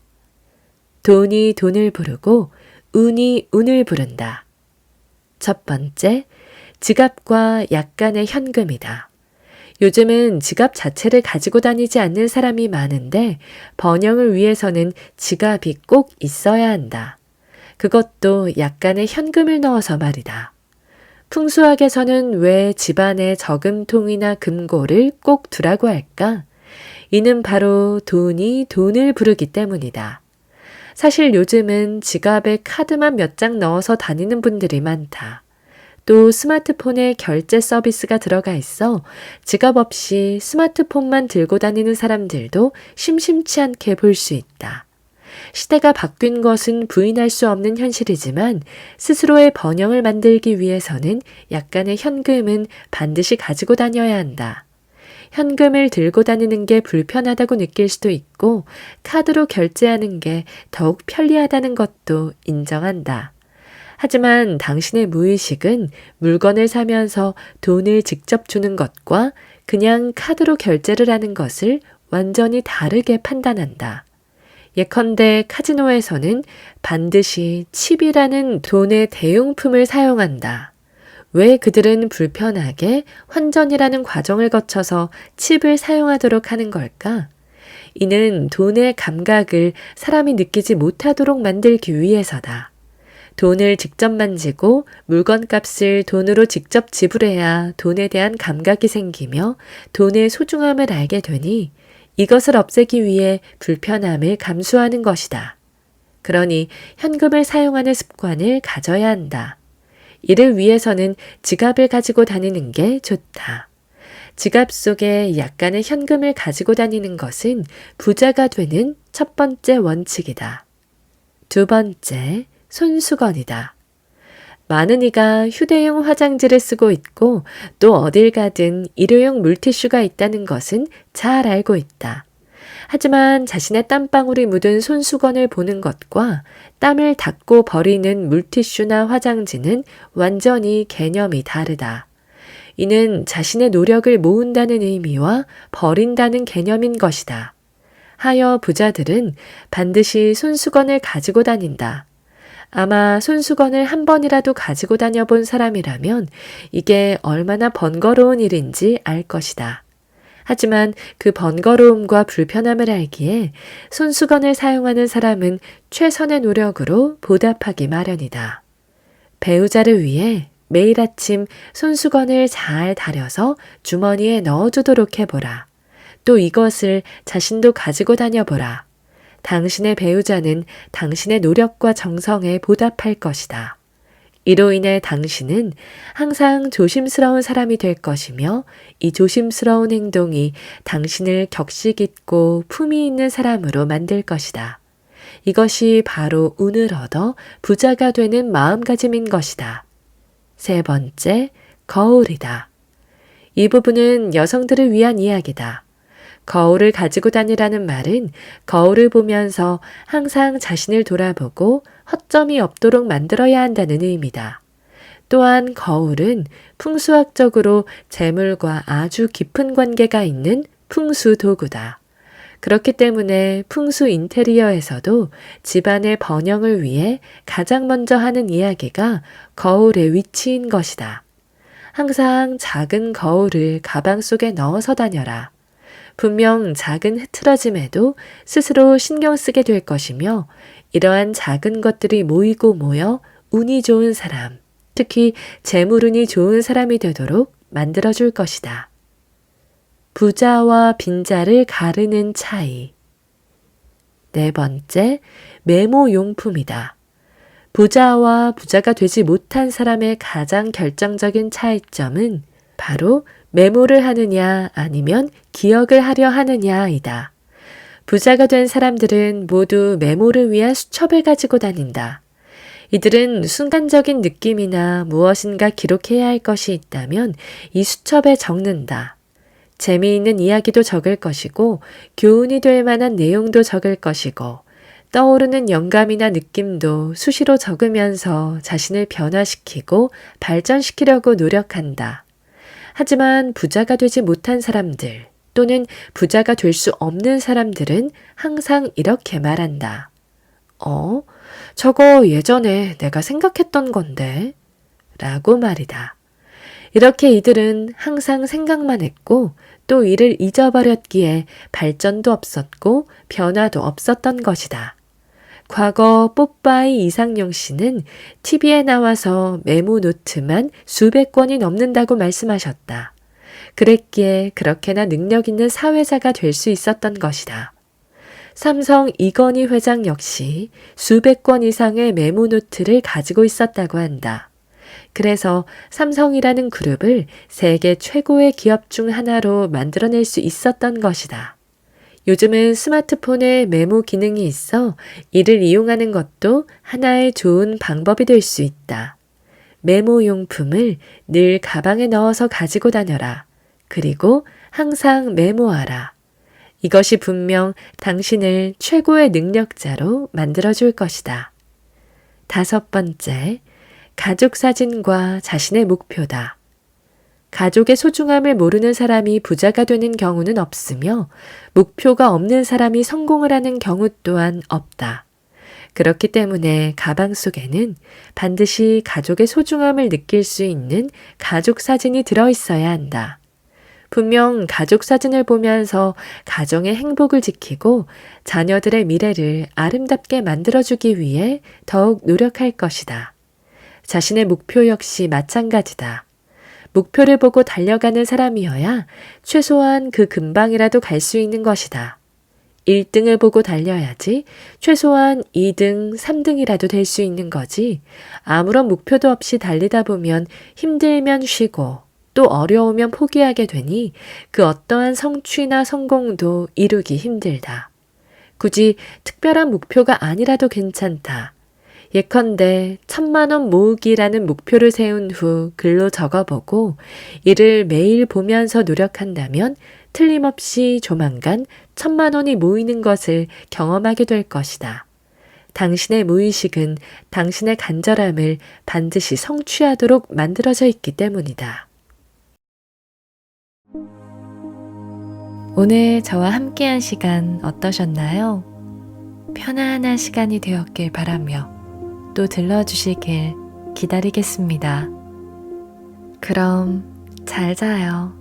Speaker 1: 돈이 돈을 부르고 운이 운을 부른다. 첫 번째, 지갑과 약간의 현금이다. 요즘은 지갑 자체를 가지고 다니지 않는 사람이 많은데 번영을 위해서는 지갑이 꼭 있어야 한다. 그것도 약간의 현금을 넣어서 말이다. 풍수학에서는 왜 집안에 저금통이나 금고를 꼭 두라고 할까? 이는 바로 돈이 돈을 부르기 때문이다. 사실 요즘은 지갑에 카드만 몇 장 넣어서 다니는 분들이 많다. 또 스마트폰에 결제 서비스가 들어가 있어 지갑 없이 스마트폰만 들고 다니는 사람들도 심심치 않게 볼 수 있다. 시대가 바뀐 것은 부인할 수 없는 현실이지만 스스로의 번영을 만들기 위해서는 약간의 현금은 반드시 가지고 다녀야 한다. 현금을 들고 다니는 게 불편하다고 느낄 수도 있고 카드로 결제하는 게 더욱 편리하다는 것도 인정한다. 하지만 당신의 무의식은 물건을 사면서 돈을 직접 주는 것과 그냥 카드로 결제를 하는 것을 완전히 다르게 판단한다. 예컨대 카지노에서는 반드시 칩이라는 돈의 대용품을 사용한다. 왜 그들은 불편하게 환전이라는 과정을 거쳐서 칩을 사용하도록 하는 걸까? 이는 돈의 감각을 사람이 느끼지 못하도록 만들기 위해서다. 돈을 직접 만지고 물건값을 돈으로 직접 지불해야 돈에 대한 감각이 생기며 돈의 소중함을 알게 되니 이것을 없애기 위해 불편함을 감수하는 것이다. 그러니 현금을 사용하는 습관을 가져야 한다. 이를 위해서는 지갑을 가지고 다니는 게 좋다. 지갑 속에 약간의 현금을 가지고 다니는 것은 부자가 되는 첫 번째 원칙이다. 두 번째, 손수건이다. 많은 이가 휴대용 화장지를 쓰고 있고 또 어딜 가든 일회용 물티슈가 있다는 것은 잘 알고 있다. 하지만 자신의 땀방울이 묻은 손수건을 보는 것과 땀을 닦고 버리는 물티슈나 화장지는 완전히 개념이 다르다. 이는 자신의 노력을 모은다는 의미와 버린다는 개념인 것이다. 하여 부자들은 반드시 손수건을 가지고 다닌다. 아마 손수건을 한 번이라도 가지고 다녀본 사람이라면 이게 얼마나 번거로운 일인지 알 것이다. 하지만 그 번거로움과 불편함을 알기에 손수건을 사용하는 사람은 최선의 노력으로 보답하기 마련이다. 배우자를 위해 매일 아침 손수건을 잘 다려서 주머니에 넣어두도록 해보라. 또 이것을 자신도 가지고 다녀보라. 당신의 배우자는 당신의 노력과 정성에 보답할 것이다. 이로 인해 당신은 항상 조심스러운 사람이 될 것이며 이 조심스러운 행동이 당신을 격식 있고 품위 있는 사람으로 만들 것이다. 이것이 바로 운을 얻어 부자가 되는 마음가짐인 것이다. 세 번째, 거울이다. 이 부분은 여성들을 위한 이야기다. 거울을 가지고 다니라는 말은 거울을 보면서 항상 자신을 돌아보고 허점이 없도록 만들어야 한다는 의미다. 또한 거울은 풍수학적으로 재물과 아주 깊은 관계가 있는 풍수 도구다. 그렇기 때문에 풍수 인테리어에서도 집안의 번영을 위해 가장 먼저 하는 이야기가 거울의 위치인 것이다. 항상 작은 거울을 가방 속에 넣어서 다녀라. 분명 작은 흐트러짐에도 스스로 신경 쓰게 될 것이며 이러한 작은 것들이 모이고 모여 운이 좋은 사람, 특히 재물운이 좋은 사람이 되도록 만들어줄 것이다. 부자와 빈자를 가르는 차이. 네 번째, 메모용품이다. 부자와 부자가 되지 못한 사람의 가장 결정적인 차이점은 바로 메모를 하느냐 아니면 기억을 하려 하느냐이다. 부자가 된 사람들은 모두 메모를 위한 수첩을 가지고 다닌다. 이들은 순간적인 느낌이나 무엇인가 기록해야 할 것이 있다면 이 수첩에 적는다. 재미있는 이야기도 적을 것이고 교훈이 될 만한 내용도 적을 것이고 떠오르는 영감이나 느낌도 수시로 적으면서 자신을 변화시키고 발전시키려고 노력한다. 하지만 부자가 되지 못한 사람들 또는 부자가 될 수 없는 사람들은 항상 이렇게 말한다. 저거 예전에 내가 생각했던 건데 라고 말이다. 이렇게 이들은 항상 생각만 했고 또 이를 잊어버렸기에 발전도 없었고 변화도 없었던 것이다. 과거 뽀빠이 이상용 씨는 TV에 나와서 메모 노트만 수백 권이 넘는다고 말씀하셨다. 그랬기에 그렇게나 능력 있는 사회자가 될 수 있었던 것이다. 삼성 이건희 회장 역시 수백 권 이상의 메모 노트를 가지고 있었다고 한다. 그래서 삼성이라는 그룹을 세계 최고의 기업 중 하나로 만들어낼 수 있었던 것이다. 요즘은 스마트폰에 메모 기능이 있어 이를 이용하는 것도 하나의 좋은 방법이 될 수 있다. 메모 용품을 늘 가방에 넣어서 가지고 다녀라. 그리고 항상 메모하라. 이것이 분명 당신을 최고의 능력자로 만들어줄 것이다. 다섯 번째, 가족 사진과 자신의 목표다. 가족의 소중함을 모르는 사람이 부자가 되는 경우는 없으며 목표가 없는 사람이 성공을 하는 경우 또한 없다. 그렇기 때문에 가방 속에는 반드시 가족의 소중함을 느낄 수 있는 가족 사진이 들어있어야 한다. 분명 가족 사진을 보면서 가정의 행복을 지키고 자녀들의 미래를 아름답게 만들어주기 위해 더욱 노력할 것이다. 자신의 목표 역시 마찬가지다. 목표를 보고 달려가는 사람이어야 최소한 그 근방이라도 갈 수 있는 것이다. 1등을 보고 달려야지 최소한 2등, 3등이라도 될 수 있는 거지. 아무런 목표도 없이 달리다 보면 힘들면 쉬고 또 어려우면 포기하게 되니 그 어떠한 성취나 성공도 이루기 힘들다. 굳이 특별한 목표가 아니라도 괜찮다. 예컨대 1,000만 원 모으기라는 목표를 세운 후 글로 적어보고 이를 매일 보면서 노력한다면 틀림없이 조만간 1,000만 원이 모이는 것을 경험하게 될 것이다. 당신의 무의식은 당신의 간절함을 반드시 성취하도록 만들어져 있기 때문이다. 오늘 저와 함께한 시간 어떠셨나요? 편안한 시간이 되었길 바라며 또 들러주시길 기다리겠습니다. 그럼 잘 자요.